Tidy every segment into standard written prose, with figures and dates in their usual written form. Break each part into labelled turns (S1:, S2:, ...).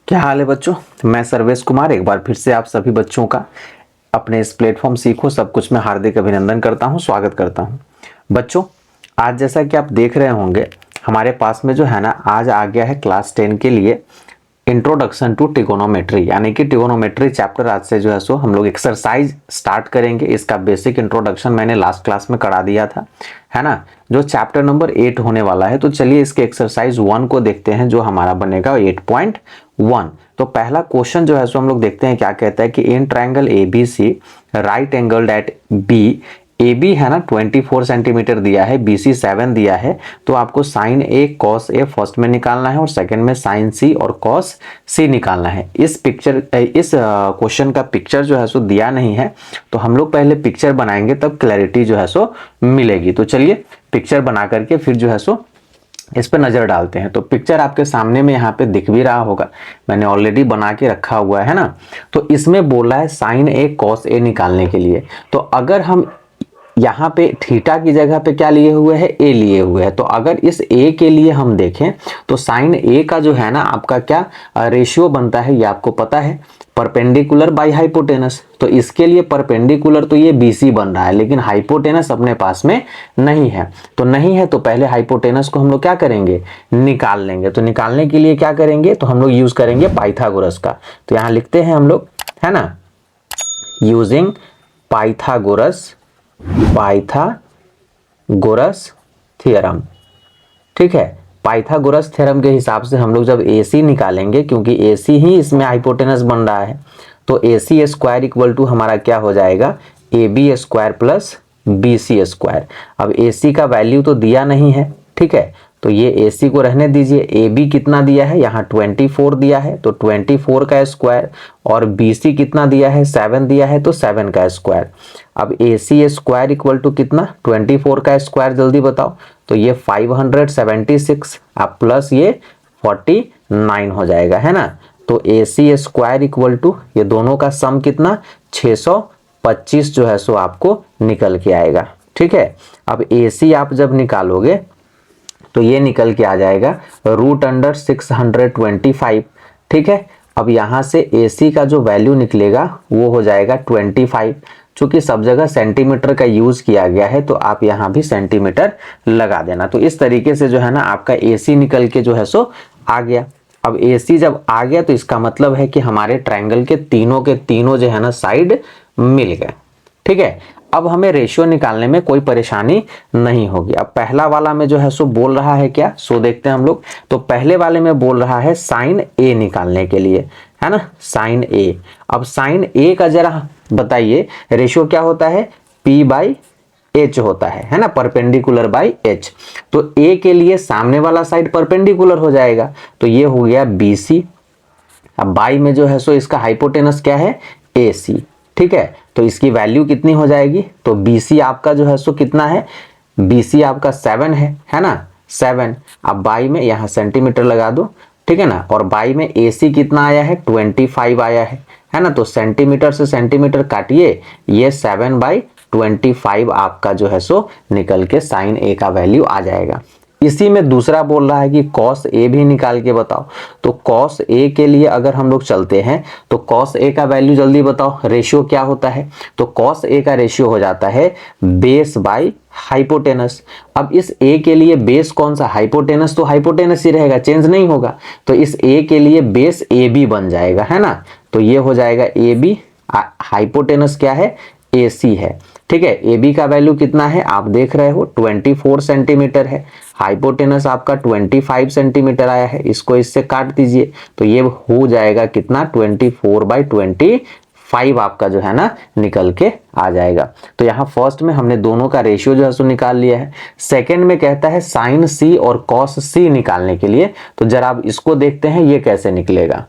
S1: क्या हाल है बच्चों। मैं सर्वेश कुमार एक बार फिर से आप सभी बच्चों का अपने इस प्लेटफॉर्म सीखो सब कुछ में हार्दिक अभिनंदन करता हूं, स्वागत करता हूं। बच्चों, आज जैसा कि आप देख रहे होंगे हमारे पास में जो है ना, आज आ गया है क्लास 10 के लिए इंट्रोडक्शन टू ट्रिगोनोमेट्री, यानी कि ट्रिगोनोमेट्री चैप्टर आज से जो है सो हम लोग एक्सरसाइज स्टार्ट करेंगे। इसका बेसिक इंट्रोडक्शन मैंने लास्ट क्लास में करा दिया था, है ना, जो चैप्टर नंबर 8 होने वाला है। तो चलिए इसके एक्सरसाइज 1 को देखते हैं, जो हमारा बनेगा 8.1। तो पहला क्वेश्चन जो है सो हम लोग देखते हैं क्या कहता है कि in triangle ABC right angled at B, A B है ना 24 सेंटीमीटर दिया है, BC 7 दिया है। तो आपको sign A cos A first में निकालना है और सेकंड में साइन सी और कॉस सी निकालना है। इस क्वेश्चन का पिक्चर जो है सो दिया नहीं है, तो हम लोग पहले पिक्चर बनाएंगे तब क्लैरिटी जो है सो मिलेगी। तो चलिए पिक्चर बना करके फिर जो है सो इस पर नजर डालते हैं। तो पिक्चर आपके सामने में यहाँ पे दिख भी रहा होगा, मैंने ऑलरेडी बना के रखा हुआ है ना। तो इसमें बोला है साइन ए कॉस ए निकालने के लिए। तो अगर हम यहाँ पे थीटा की जगह पे क्या लिए हुए हैं, ए लिए हुए हैं। तो अगर इस ए के लिए हम देखें तो साइन ए का जो है ना आपका क्या रेशियो बनता है, ये आपको पता है, परपेंडिकुलर बाय हाइपोटेनस। तो इसके लिए परपेंडिकुलर तो ये BC बन रहा है, लेकिन हाइपोटेनस अपने पास में नहीं है। तो नहीं है तो पहले हाइपोटेनस को हम लोग क्या करेंगे, निकाल लेंगे। तो निकालने के लिए क्या करेंगे, तो हम लोग यूज करेंगे पाइथागोरस का। तो यहाँ लिखते हैं हम लोग, है ना, यूजिंग पाइथागोरस थ्योरम। ठीक है, पाइथागोरस थ्योरम के हिसाब से हम लोग जब AC निकालेंगे, क्योंकि AC ही इसमें हाइपोटेनस बन रहा है, तो AC स्क्वायर इक्वल टू हमारा क्या हो जाएगा, AB square plus BC square. अब AC का वैल्यू तो दिया नहीं है, ठीक है, तो ये AC को रहने दीजिए। AB कितना दिया है, यहाँ 24 दिया है, तो 24 का स्क्वायर, और BC कितना दिया है, 7 दिया है, तो 7 का स्क्वायर। अब AC स्क्वायर इक्वल टू कितना, 24 का स्क्वायर जल्दी बताओ, तो ये 576 आप प्लस ये 49 हो जाएगा, है ना। तो AC स्क्वायर इक्वल टू ये दोनों का सम कितना, 625 जो है सो आपको निकल के आएगा। ठीक है, अब AC आप जब निकालोगे तो ये निकल के आ जाएगा √625। ठीक है, अब यहाँ से AC का जो वैल्यू निकलेगा वो हो जाएगा 25। चूंकि सब जगह सेंटीमीटर का यूज किया गया है, तो आप यहाँ भी सेंटीमीटर लगा देना। तो इस तरीके से जो है ना आपका AC निकल के जो है सो आ गया। अब AC जब आ गया तो इसका मतलब है कि हमारे ट्रायंगल के तीनों जो है ना साइड मिल गए। ठीक है, अब हमें रेशियो निकालने में कोई परेशानी नहीं होगी। अब पहला वाला में जो है सो बोल रहा है क्या, सो देखते हैं हम लोग। तो पहले वाले में बोल रहा है साइन A निकालने के लिए, है ना, साइन A। अब साइन A का जरा बताइए रेशियो क्या होता है, P/H होता है ना, परपेंडिकुलर बाय H। तो A के लिए सामने वाला साइड परपेंडिकुलर हो जाएगा, तो ये हो गया BC। अब बाई में जो है सो इसका हाइपोटेनस क्या है, AC। ठीक है, तो इसकी वैल्यू कितनी हो जाएगी, तो BC आपका जो है सो कितना है, BC आपका 7 है ना, 7। अब बाई में यहाँ सेंटीमीटर लगा दो, ठीक है ना, और बाई में AC कितना आया है, 25 आया है ना। तो सेंटीमीटर से सेंटीमीटर काटिए, ये 7/25 आपका जो है सो निकल के साइन A का वैल्यू आ जाएगा। इसी में दूसरा बोल रहा है कि cos A भी निकाल के बताओ। तो cos A के लिए अगर हम लोग चलते हैं तो cos A का वैल्यू जल्दी बताओ, रेशियो क्या होता है। तो cos A का रेशियो हो जाता है बेस बाय हाइपोटेनस। अब इस A के लिए बेस कौन सा, हाइपोटेनस, तो हाइपोटेनस ही रहेगा, चेंज नहीं होगा। तो इस A के लिए बेस AB बन जाएगा, है ना। तो ये हो जाएगा AB, हाइपोटेनस क्या है, AC है। ठीक है, AB का वैल्यू कितना है आप देख रहे हो, 24 सेंटीमीटर है। हाइपोटेनस आपका 25 सेंटीमीटर आया है, इसको इससे काट दीजिए, तो ये हो जाएगा कितना, 24/25 आपका जो है ना निकल के आ जाएगा। तो यहाँ फर्स्ट में हमने दोनों का रेशियो जो है सो निकाल लिया है। सेकंड में कहता है साइन C और कॉस C निकालने के लिए। तो जरा आप इसको देखते हैं ये कैसे निकलेगा।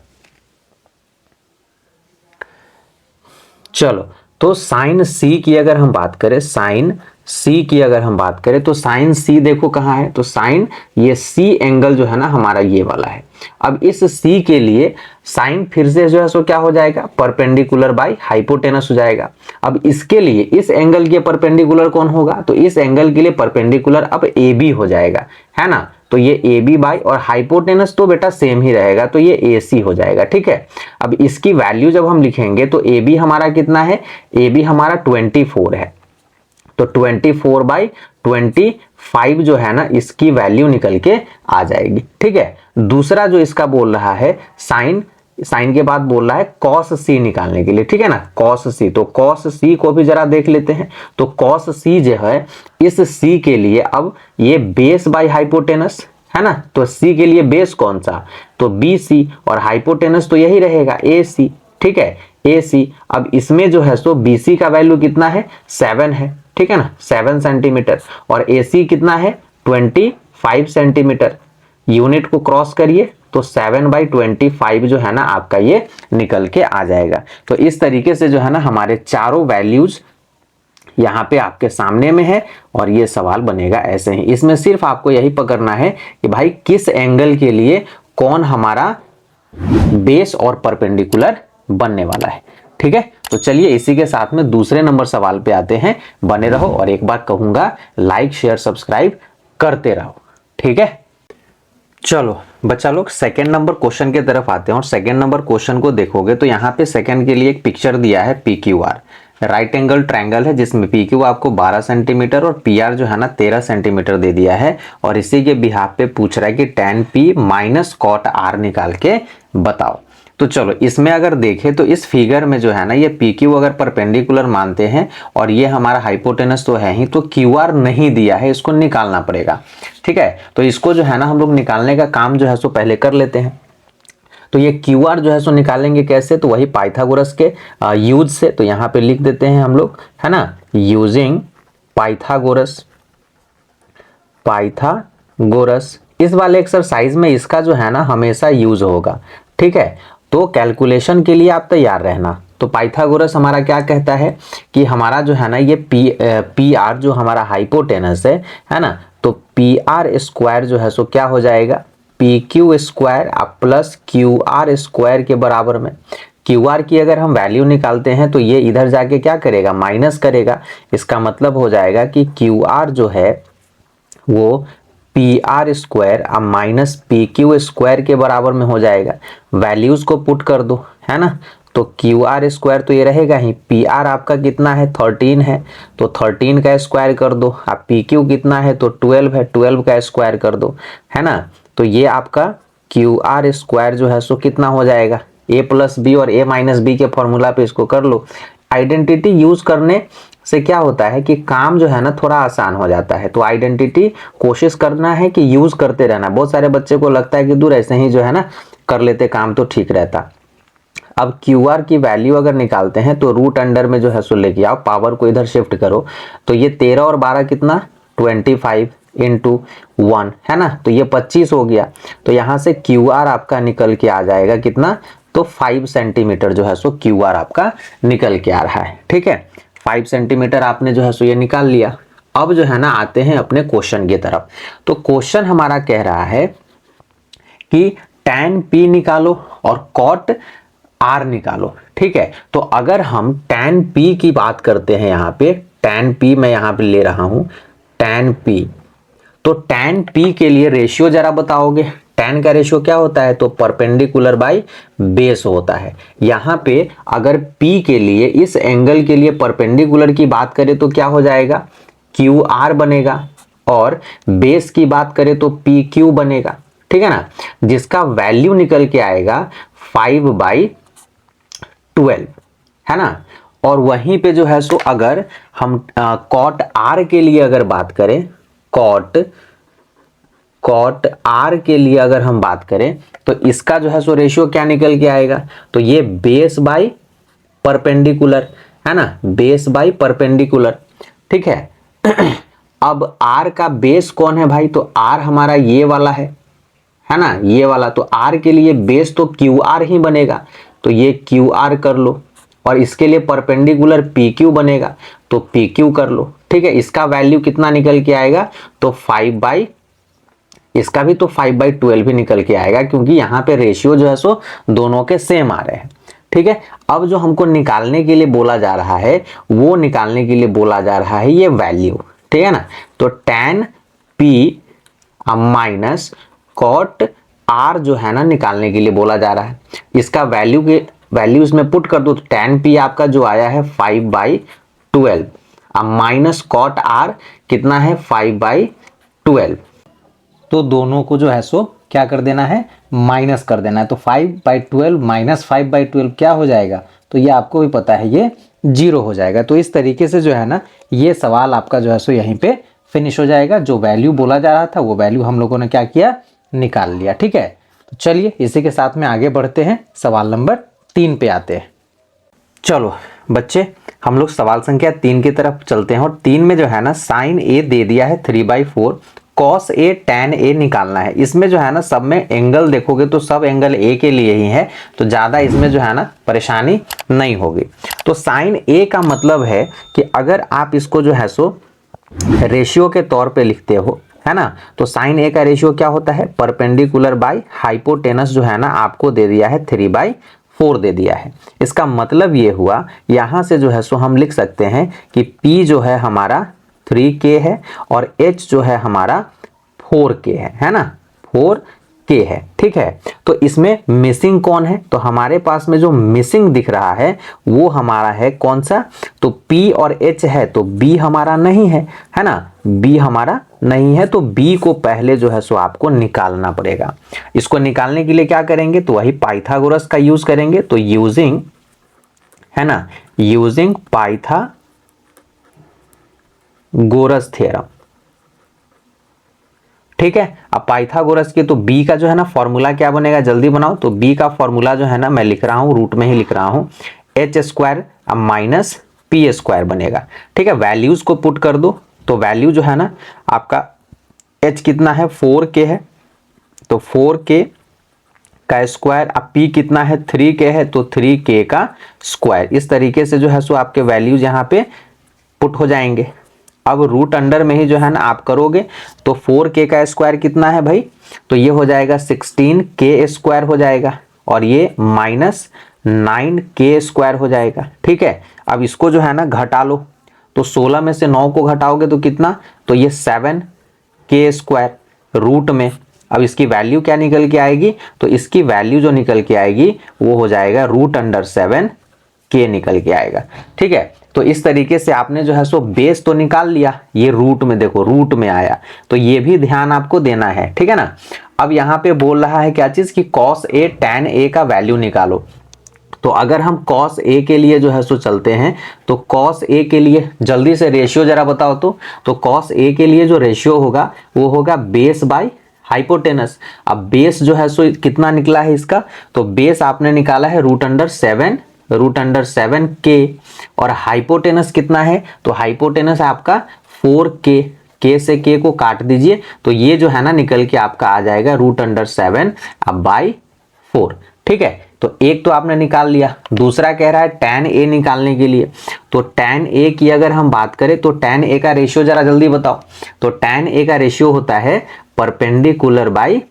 S1: चलो, तो साइन C की अगर हम बात करें, साइन C की अगर हम बात करें तो साइन C देखो कहाँ है, तो साइन ये C एंगल जो है ना हमारा ये वाला है। अब इस C के लिए साइन फिर से जो है सो क्या हो जाएगा, परपेंडिकुलर बाय हाइपोटेनस हो जाएगा। अब इसके लिए इस एंगल के परपेंडिकुलर कौन होगा, तो इस एंगल के लिए परपेंडिकुलर अब AB हो जाएगा, है ना। तो ये ए बी बाई, और हाइपोटेनस तो बेटा सेम ही रहेगा, तो ये ए सी हो जाएगा। ठीक है, अब इसकी वैल्यू जब हम लिखेंगे तो ए बी हमारा कितना है, ए बी हमारा 24 है, तो 24/25 जो है ना इसकी वैल्यू निकल के आ जाएगी। ठीक है, दूसरा जो इसका बोल रहा है साइन, साइन के बाद बोल रहा है कॉस सी निकालने के लिए। ठीक है ना, कॉस सी, तो कॉस सी को भी जरा देख लेते हैं। तो कॉस सी जो है, इस सी के लिए अब ये बेस बाय हाइपोटेनस है ना, तो सी के लिए बेस कौन सा, तो बी सी, और हाइपोटेनस तो यही रहेगा ए सी। ठीक है, ए सी, अब इसमें जो है सो बी सी का वैल्यू कितना है, 7 है। ठीक है ना, 7 सेंटीमीटर, और ए सी कितना है, 25 सेंटीमीटर। यूनिट को क्रॉस करिए तो 7/25 जो है ना आपका ये निकल के आ जाएगा। तो इस तरीके से जो है ना हमारे चारों वैल्यूज यहाँ पे आपके सामने में है, और ये सवाल बनेगा ऐसे ही। इसमें सिर्फ आपको यही पकड़ना है कि भाई किस एंगल के लिए कौन हमारा बेस और परपेंडिकुलर बनने वाला है। ठीक है, तो चलिए इसी के साथ में दूसरे नंबर सवाल पे आते हैं। बने रहो, और एक बार कहूंगा लाइक शेयर सब्सक्राइब करते रहो। ठीक है, चलो बच्चा लोग सेकंड नंबर क्वेश्चन के तरफ आते हैं। और सेकंड नंबर क्वेश्चन को देखोगे तो यहाँ पे सेकंड के लिए एक पिक्चर दिया है P Q R, right angle triangle है, जिसमें पी क्यू आपको 12 सेंटीमीटर और पी आर जो है ना 13 सेंटीमीटर दे दिया है। और इसी के बिहाफ पे पूछ रहा है कि tan p minus cot R निकाल के बताओ। तो चलो इसमें अगर देखें तो इस फिगर में जो है ना ये पी क्यू अगर परपेंडिकुलर मानते हैं और ये हमारा हाइपोटेनस तो है ही, तो क्यू आर नहीं दिया है, इसको निकालना पड़ेगा। ठीक है, तो इसको जो है ना हम लोग निकालने का काम जो है सो पहले कर लेते हैं। तो ये क्यू आर जो है सो निकालेंगे कैसे, तो वही पाइथागोरस के यूज से। तो यहाँ पे लिख देते हैं हम लोग, है ना, यूजिंग पाइथागोरस। पाइथागोरस इस वाले एक्सरसाइज में इसका जो है ना हमेशा यूज होगा। ठीक है, तो कैलकुलेशन के लिए आप तैयार रहना। तो पाइथागोरस हमारा क्या कहता है कि हमारा जो है ना ये पी आर जो हमारा हाइपोटेनस है ना, तो पी आर स्क्वायर जो है सो क्या हो जाएगा, P Q square plus Q R square के बराबर में। क्यू आर की अगर हम वैल्यू निकालते हैं तो ये इधर जाके क्या करेगा, माइनस करेगा। इसका मतलब हो जाएगा कि क्यू आर जो है वो पी आर स्क्वायर अब माइनस पी क्यू स्क्वायर के बराबर में हो जाएगा। वैल्यूज को पुट कर दो, है ना, तो क्यू आर स्क्वायर तो ये रहेगा ही, पी आर आपका कितना है 13 है, तो 13 का स्क्वायर कर दो। अब पी क्यू कितना है, तो 12 है, 12 का स्क्वायर कर दो, है ना। तो ये आपका क्यू आर स्क्वायर जो है सो कितना हो जाएगा, ए प्लस बी और ए माइनस बी के फॉर्मूला पे इसको कर लो। आइडेंटिटी यूज करने से क्या होता है कि काम जो है ना थोड़ा आसान हो जाता है। तो आइडेंटिटी कोशिश करना है कि यूज करते रहना। बहुत सारे बच्चे को लगता है कि दूर ऐसे ही जो है ना कर लेते काम तो ठीक रहता। अब क्यू आर की वैल्यू अगर निकालते हैं तो रूट अंडर में जो है सो लेके आओ, पावर को इधर शिफ्ट करो। तो ये 13 और 12 कितना, 25 इंटू 1, है ना, तो ये 25 हो गया। तो यहाँ से क्यू आर आपका निकल के आ जाएगा कितना, तो 5 सेंटीमीटर जो है सो क्यू आर आपका निकल के आ रहा है। ठीक है, 5 सेंटीमीटर आपने जो है सो ये निकाल लिया। अब जो है ना आते हैं अपने क्वेश्चन की तरफ। तो क्वेश्चन हमारा कह रहा है कि tan p निकालो और cot r निकालो। ठीक है, तो अगर हम tan p की बात करते हैं, यहाँ पे tan p मैं यहाँ पे ले रहा हूं, tan p, तो tan p के लिए रेशियो जरा बताओगे। tan का रेशियो क्या होता है, तो परपेंडिकुलर बाय बेस होता है। यहाँ पे अगर p के लिए इस एंगल के लिए परपेंडिकुलर की बात करें तो क्या हो जाएगा, क्यू आर बनेगा, और बेस की बात करें तो पी क्यू बनेगा। ठीक है ना, जिसका वैल्यू निकल के आएगा 5/12, है ना। और वहीं पे जो है सो अगर हम कॉट आर के लिए अगर बात करें, कॉट आर के लिए अगर हम बात करें तो इसका जो है सो रेशियो क्या निकल के आएगा, तो ये बेस बाय परपेंडिकुलर, है ना, बेस बाय परपेंडिकुलर। ठीक है, अब आर का बेस कौन है भाई, तो आर हमारा ये वाला है ना, ये वाला। तो आर के लिए बेस तो क्यू आर ही बनेगा, तो ये क्यू आर कर लो, और इसके लिए परपेंडिकुलर पी क्यू बनेगा, तो पी क्यू कर लो। ठीक है, इसका वैल्यू कितना निकल के आएगा, तो 5/, इसका भी तो 5/12 ही निकल के आएगा, क्योंकि यहाँ पे रेशियो जो है सो दोनों के सेम आ रहे हैं। ठीक है, अब जो हमको निकालने के लिए बोला जा रहा है, वो निकालने के लिए बोला जा रहा है ये वैल्यू। ठीक है ना, तो tan p अब माइनस कॉट आर जो है ना निकालने के लिए बोला जा रहा है। इसका वैल्यू इसमें पुट कर दो तो tan p आपका जो आया है 5/12। अब माइनस कॉट आर कितना है 5/12। तो दोनों को जो है सो क्या कर देना है, माइनस कर देना है। तो 5/12 माइनस 5/12 क्या हो जाएगा, तो ये आपको भी पता है ये 0 हो जाएगा। तो इस तरीके से जो है ना ये सवाल आपका जो है सो यहीं पे फिनिश हो जाएगा। जो वैल्यू बोला जा रहा था वो वैल्यू हम लोगों ने क्या किया, निकाल लिया। ठीक है, तो चलिए इसी के साथ में आगे बढ़ते हैं, सवाल नंबर 3 पे आते हैं। चलो बच्चे हम लोग सवाल संख्या 3 की तरफ चलते हैं। और 3 में जो है ना साइन ए दे दिया है 3/4, कॉस ए tan ए निकालना है। इसमें जो है ना सब में एंगल देखोगे तो सब एंगल ए के लिए ही है, तो ज़्यादा इसमें जो है ना परेशानी नहीं होगी। तो साइन ए का मतलब है कि अगर आप इसको जो है सो रेशियो के तौर पे लिखते हो, है ना, तो साइन ए का रेशियो क्या होता है, परपेंडिकुलर बाय हाइपोटेनस जो है ना आपको दे दिया है 3/4 दे दिया है। इसका मतलब ये हुआ यहाँ से जो है सो हम लिख सकते हैं कि P जो है हमारा 3K है और H जो है हमारा 4K है ना, 4K है। ठीक है, तो इसमें मिसिंग कौन है, तो हमारे पास में जो मिसिंग दिख रहा है वो हमारा है कौन सा, तो P और H है तो B हमारा नहीं है ना, B हमारा नहीं है। तो B को पहले जो है सो आपको निकालना पड़ेगा। इसको निकालने के लिए क्या करेंगे, तो वही पाइथागोरस का यूज करेंगे। तो यूजिंग, है ना, यूजिंग पाइथागोरस थ्योरम। ठीक है, अब पाइथागोरस के तो B का जो है ना फॉर्मूला क्या बनेगा, जल्दी बनाओ। तो B का फॉर्मूला जो है ना मैं लिख रहा हूं, रूट में ही लिख रहा हूं, h² अब माइनस p² बनेगा। ठीक है, वैल्यूज को पुट कर दो। तो वैल्यू जो है ना आपका h कितना है 4K है, तो 4K का स्क्वायर, अब p कितना है 3K है तो 3K का स्क्वायर। इस तरीके से जो है सो आपके वैल्यूज यहाँ पे पुट हो जाएंगे। अब रूट अंडर में ही जो है ना आप करोगे तो 4K का स्क्वायर कितना है भाई, तो ये हो जाएगा 16K² हो जाएगा और ये माइनस 9K² हो जाएगा। ठीक है, अब इसको जो है ना घटा लो, तो 16 में से 9 को घटाओगे तो कितना, तो ये 7K² रूट में। अब इसकी वैल्यू क्या निकल के आएगी, तो इसकी वैल्यू जो निकल के आएगी वो हो जाएगा रूट अंडर 7K निकल के आएगा। ठीक है, तो इस तरीके से आपने जो है सो बेस तो निकाल लिया, ये रूट में देखो रूट में आया, तो ये भी ध्यान आपको देना है। ठीक है ना, अब यहाँ पे बोल रहा है क्या चीज कि कॉस ए tan ए का वैल्यू निकालो। तो अगर हम कॉस ए के लिए जो है सो चलते हैं, तो कॉस ए के लिए जल्दी से रेशियो जरा बताओ। तो कॉस ए के लिए जो रेशियो होगा वो होगा बेस बाय हाइपोटेनस। अब बेस जो है सो कितना निकला है इसका, तो बेस आपने निकाला है रूट अंडर 7K और हाइपोटेनस कितना है, तो हाइपोटेनस आपका 4K, K से K को काट दीजिए तो ये जो है ना निकल के आपका आ जाएगा रूट अंडर 7 अब बाई 4। ठीक है, तो एक तो आपने निकाल लिया, दूसरा कह रहा है tan A निकालने के लिए। तो tan A की अगर हम बात करें तो tan A का रेशियो जरा जल्दी बताओ। तो tan A का रेशियो होता है परपेंडिकुलर बाई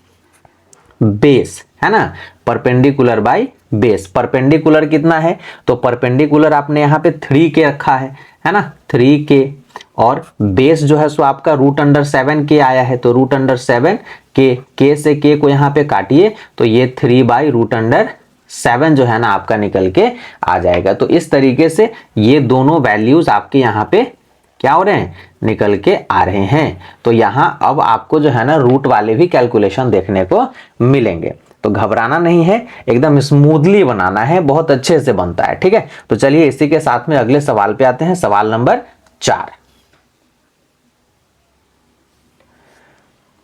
S1: बेस, है ना, परपेंडिकुलर बाई बेस। परपेंडिकुलर कितना है, तो परपेंडिकुलर आपने यहाँ पे 3K रखा है ना, 3K और बेस जो है सो आपका रूट अंडर 7K आया है, तो रूट अंडर 7K, K से K को यहाँ पे काटिए तो ये 3/√7 जो है ना आपका निकल के आ जाएगा। तो इस तरीके से ये दोनों वैल्यूज आपके यहाँ पे क्या हो रहे हैं, निकल के आ रहे हैं। तो यहाँ अब आपको जो है ना रूट वाले भी कैलकुलेशन देखने को मिलेंगे, तो घबराना नहीं है, एकदम स्मूथली बनाना है, बहुत अच्छे से बनता है। ठीक है, तो चलिए इसी के साथ में अगले सवाल पे आते हैं, सवाल नंबर 4।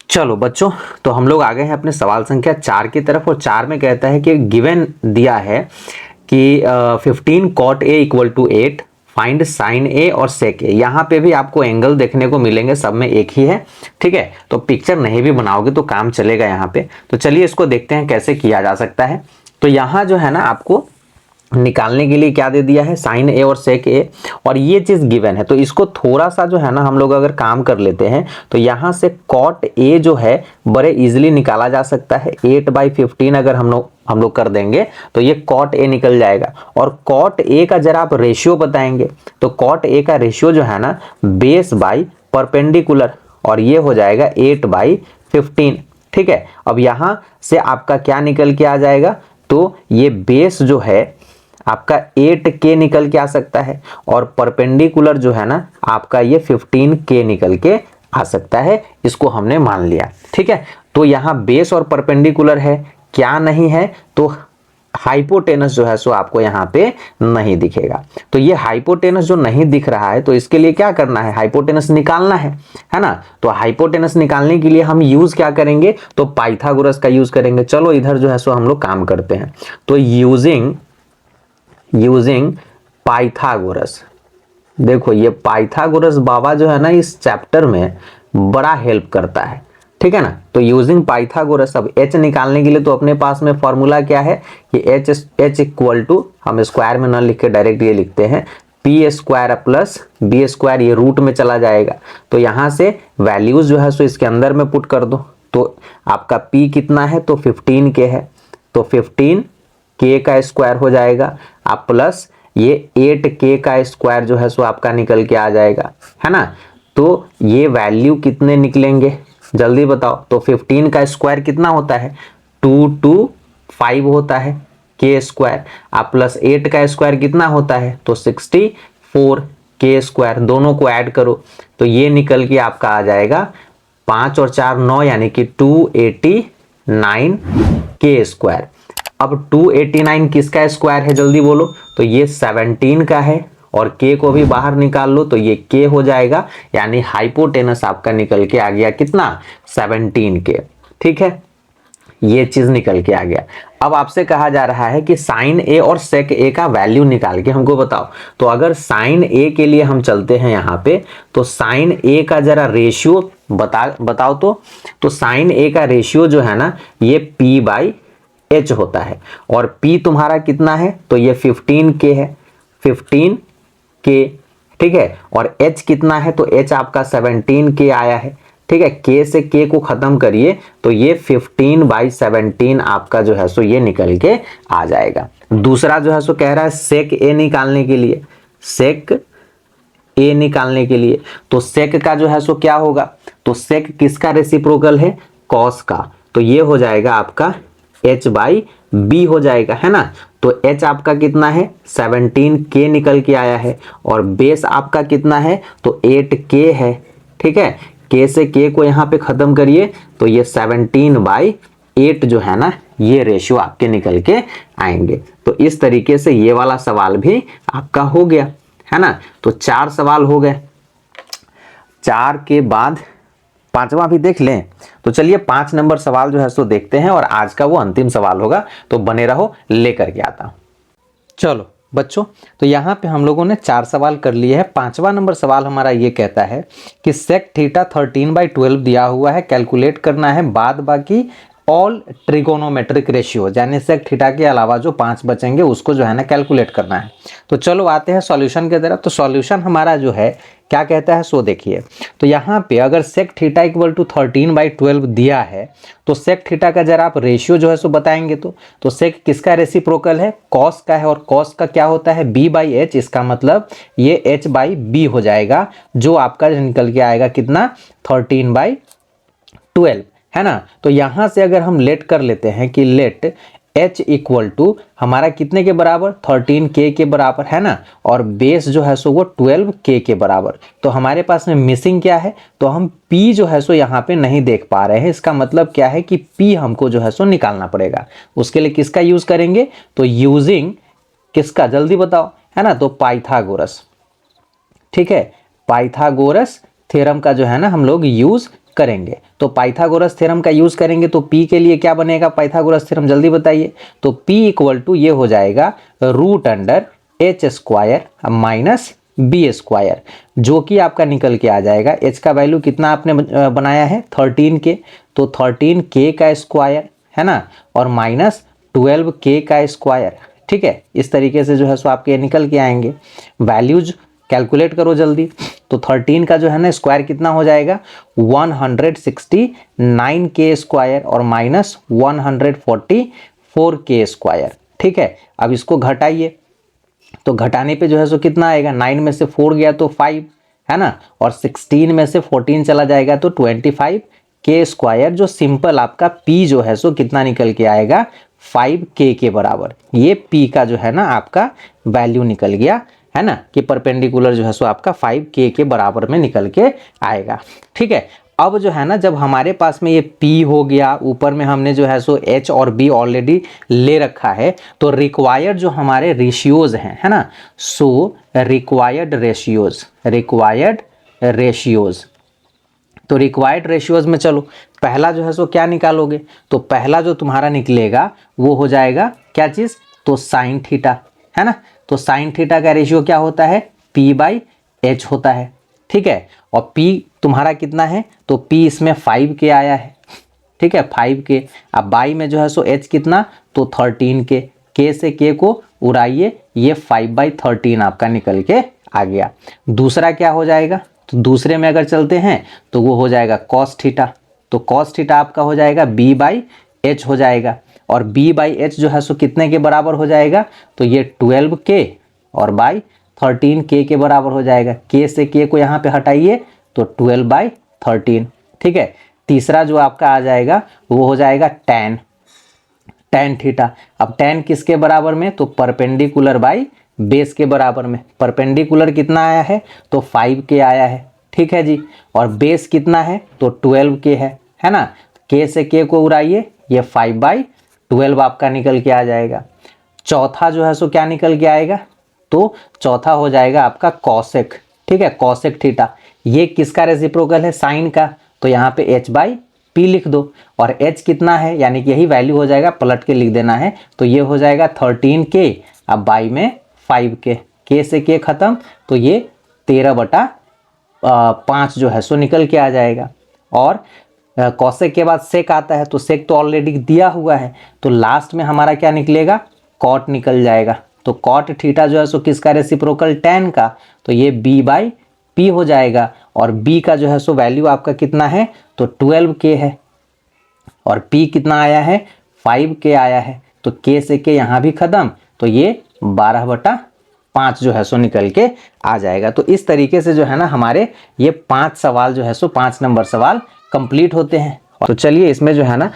S1: चलो बच्चों, तो हम लोग आ गए हैं अपने सवाल संख्या 4 की तरफ। और 4 में कहता है कि गिवन दिया है कि 15 cot A = 8, फाइंड साइन ए और सेक ए। यहाँ पे भी आपको एंगल देखने को मिलेंगे, सब में एक ही है। ठीक है, तो पिक्चर नहीं भी बनाओगे तो काम चलेगा यहाँ पे। तो चलिए इसको देखते हैं कैसे किया जा सकता है। तो यहाँ जो है ना आपको निकालने के लिए क्या दे दिया है, साइन ए और सेक ए, और ये चीज गिवन है। तो इसको थोड़ा सा जो है ना हम लोग अगर काम कर लेते हैं तो यहाँ से कॉट ए जो है बड़े इजीली निकाला जा सकता है। 8/15 अगर हम लोग कर देंगे तो ये कॉट ए निकल जाएगा। और कॉट ए का जरा आप रेशियो बताएंगे तो कॉट ए का रेशियो जो है ना बेस बाई परपेंडिकुलर, और ये हो जाएगा 8/15 15। ठीक है, अब यहां से आपका क्या निकल के आ जाएगा, तो ये बेस जो है आपका 8k निकल के आ सकता है और परपेंडिकुलर जो है ना आपका ये 15k निकल के आ सकता है, इसको हमने मान लिया। ठीक है, तो यहाँ बेस और परपेंडिकुलर है, क्या नहीं है, तो हाइपोटेनस जो है सो आपको यहाँ पे नहीं दिखेगा। तो ये हाइपोटेनस जो नहीं दिख रहा है, तो इसके लिए क्या करना है, हाइपोटेनस निकालना है ना। तो हाइपोटेनस निकालने के लिए हम यूज क्या करेंगे, तो पाइथागोरस का यूज करेंगे। चलो इधर जो है सो हम लोग काम करते हैं। तो यूजिंग पाइथागोरस, देखो ये पाइथागोरस बाबा जो है ना इस चैप्टर में बड़ा हेल्प करता है। ठीक है ना, तो यूजिंग पाइथागोरस, अब h निकालने के लिए तो अपने पास में फॉर्मूला क्या है कि h इक्वल टू, हम स्क्वायर में ना लिख के डायरेक्ट ये लिखते हैं P square plus B square, ये रूट में चला जाएगा। तो यहाँ से वैल्यूज जो है सो इसके अंदर में पुट कर दो। तो आपका p कितना है, तो 15k है, तो 15k का स्क्वायर हो जाएगा, आप प्लस ये 8k का स्क्वायर जो है सो आपका निकल के आ जाएगा, है ना। तो ये वैल्यू कितने निकलेंगे जल्दी बताओ, तो 15 का स्क्वायर कितना होता है, 225 होता है k स्क्वायर, आप प्लस 8 का स्क्वायर कितना होता है, तो 64k स्क्वायर, दोनों को ऐड करो तो ये निकल के आपका आ जाएगा 5 और 4 9, यानी कि 289k स्क्वायर। अब 289 किसका स्क्वायर है जल्दी बोलो, तो ये 17 का है और k को भी बाहर निकाल लो तो ये k हो जाएगा, यानी हाइपोटेनस आपका निकल के आ गया कितना, 17k। ठीक है, ये चीज निकल के आ गया। अब आपसे कहा जा रहा है कि साइन ए और सेक ए का वैल्यू निकाल के हमको बताओ। तो अगर साइन ए के लिए हम चलते हैं यहाँ पे, तो साइन ए का जरा रेशियो बताओ तो साइन ए का रेशियो जो है ना ये p/h होता है, और p तुम्हारा कितना है, तो ये 15k है, 15k। ठीक है, और h कितना है, तो h आपका 17k आया है। ठीक है, k से k को खत्म करिए तो ये 15/17 आपका जो है सो ये निकल के आ जाएगा। दूसरा जो है सो कह रहा है सेक ए निकालने के लिए, सेक ए निकालने के लिए, तो सेक का जो है सो क्या होगा, तो सेक किसका रेसिप्रोकल है, कॉस का, तो ये हो जाएगा आपका h/b हो जाएगा, है ना। तो h आपका कितना है, 17k निकल के आया है, और बेस आपका कितना है, तो 8k है। ठीक है, k से k को यहाँ पे खत्म करिए तो ये 17/8 जो है ना ये रेशियो आपके निकल के आएंगे। तो इस तरीके से ये वाला सवाल भी आपका हो गया, है ना। तो 4 सवाल हो गए, 4 के बाद 5वां भी देख लें। तो चलिए 5 नंबर सवाल जो है सो देखते हैं, और आज का वो अंतिम सवाल होगा, तो बने रहो, लेकर के आता हूं। चलो बच्चों, तो यहाँ पे हम लोगों ने 4 सवाल कर लिए हैं। 5वां नंबर सवाल हमारा ये कहता है कि सेक थीटा 13/12 दिया हुआ है, कैलकुलेट करना है बाद बाकी ऑल ट्रिगोनोमेट्रिक रेशियो, यानी सेक थीटा के अलावा जो 5 बचेंगे उसको जो है ना कैलकुलेट करना है। तो चलो आते हैं सॉल्यूशन की तरफ। तो सॉल्यूशन हमारा जो है क्या कहता है सो देखिए, तो यहाँ पे अगर सेक थीटा इक्वल टू 13/12 दिया है, तो सेक थीटा का जरा आप रेशियो जो है सो बताएंगे। तो सेक किसका रेसिप्रोकल है, कॉस का है, और कॉस का क्या होता है, b/h, इसका मतलब ये h/b हो जाएगा, जो आपका निकल के आएगा कितना, 13/12, है ना। तो यहां से अगर हम लेट कर लेते हैं कि लेट h इक्वल टू हमारा कितने के बराबर, 13k के बराबर, है ना, और बेस जो है सो वो 12k के बराबर। तो हमारे पास में मिसिंग क्या है, तो हम p जो है सो यहाँ पे नहीं देख पा रहे हैं। इसका मतलब क्या है कि p हमको जो है सो निकालना पड़ेगा। उसके लिए किसका यूज करेंगे, तो यूजिंग किसका जल्दी बताओ, है ना, तो पाइथागोरस। ठीक है, पाइथागोरस थ्योरम का जो है ना हम लोग यूज करेंगे। तो पाइथागोरस थ्योरम का यूज करेंगे तो p के लिए क्या बनेगा, पाइथागोरस थ्योरम जल्दी बताइए। तो p इक्वल टू ये हो जाएगा √h² माइनस b², जो कि आपका निकल के आ जाएगा, h का वैल्यू कितना आपने बनाया है 13k, तो 13k का स्क्वायर, है ना, और माइनस 12k का स्क्वायर। ठीक है, इस तरीके से जो है सो आपके निकल के आएंगे। वैल्यूज कैलकुलेट करो जल्दी। तो 13 का जो है ना स्क्वायर कितना हो जाएगा, 169k स्क्वायर, और माइनस 144k स्क्वायर। ठीक है, अब इसको घटाइए, तो घटाने पे जो है सो कितना आएगा, 9 में से 4 गया तो 5, है ना, और 16 में से 14 चला जाएगा तो 25 के स्क्वायर, जो सिंपल आपका p जो है सो कितना निकल के आएगा 5k के बराबर। ये p का जो है ना आपका वैल्यू निकल गया है ना, कि परपेंडिकुलर जो है सो आपका 5k के बराबर में निकल के आएगा। ठीक है, अब जो है ना जब हमारे पास में ये p हो गया, ऊपर में हमने जो है सो h और b ऑलरेडी ले रखा है, तो रिक्वायर्ड जो हमारे रेशियोज हैं है ना, सो रिक्वायर्ड रेशियोज, तो रिक्वायर्ड रेशियोज में चलो पहला जो है सो क्या निकालोगे, तो पहला जो तुम्हारा निकलेगा वो हो जाएगा क्या चीज़, तो साइन थीटा है ना। तो साइन थीटा का रेशियो क्या होता है, p/h होता है। ठीक है, और p तुम्हारा कितना है, तो p इसमें 5k आया है। ठीक है, 5k। अब बाई में जो है सो h कितना, तो 13k, k से k को उड़ाइए, ये 5/13 आपका निकल के आ गया। दूसरा क्या हो जाएगा, तो दूसरे में अगर चलते हैं तो वो हो जाएगा कॉस थीटा, तो कॉस थीटा आपका हो जाएगा b/h हो जाएगा, और b/h जो है सो कितने के बराबर हो जाएगा, तो ये 12k और बाई 13k के बराबर हो जाएगा। k से k को यहाँ पे हटाइए तो 12/13। ठीक है, तीसरा जो आपका आ जाएगा वो हो जाएगा tan थीटा। अब tan किसके बराबर में, तो परपेंडिकुलर बाई बेस के बराबर में। परपेंडिकुलर कितना आया है, तो 5k आया है। ठीक है जी, और बेस कितना है, तो 12k है ना। k से k को उड़ाइए, ये 5/12 आपका निकल के आ जाएगा। चौथा जो है सो क्या निकल के आएगा, तो चौथा हो जाएगा आपका कॉसेक। ठीक है, कॉसेक थीटा, ये किसका रेसिप्रोकल है, साइन का, तो यहाँ पे h/p लिख दो, और h कितना है, यानी कि यही वैल्यू हो जाएगा, पलट के लिख देना है, तो ये हो जाएगा 13k, अब बाई में 5k, k से k खत्म, तो ये 13/5 जो है सो निकल के आ जाएगा। और कॉसेक के बाद सेक आता है, तो सेक तो ऑलरेडी दिया हुआ है, तो लास्ट में हमारा क्या निकलेगा, कॉट निकल जाएगा। तो कॉट थीटा जो है सो किसका रेसिप्रोकल, tan का, तो ये b/p हो जाएगा, और b का जो है सो वैल्यू आपका कितना है, तो 12k है, और p कितना आया है, 5k आया है, तो k से k यहाँ भी खत्म, तो ये 12/5 जो है सो निकल के आ जाएगा। तो इस तरीके से जो है ना हमारे ये 5 सवाल जो है सो 5 नंबर सवाल कंप्लीट होते हैं। तो चलिए इसमें जो है ना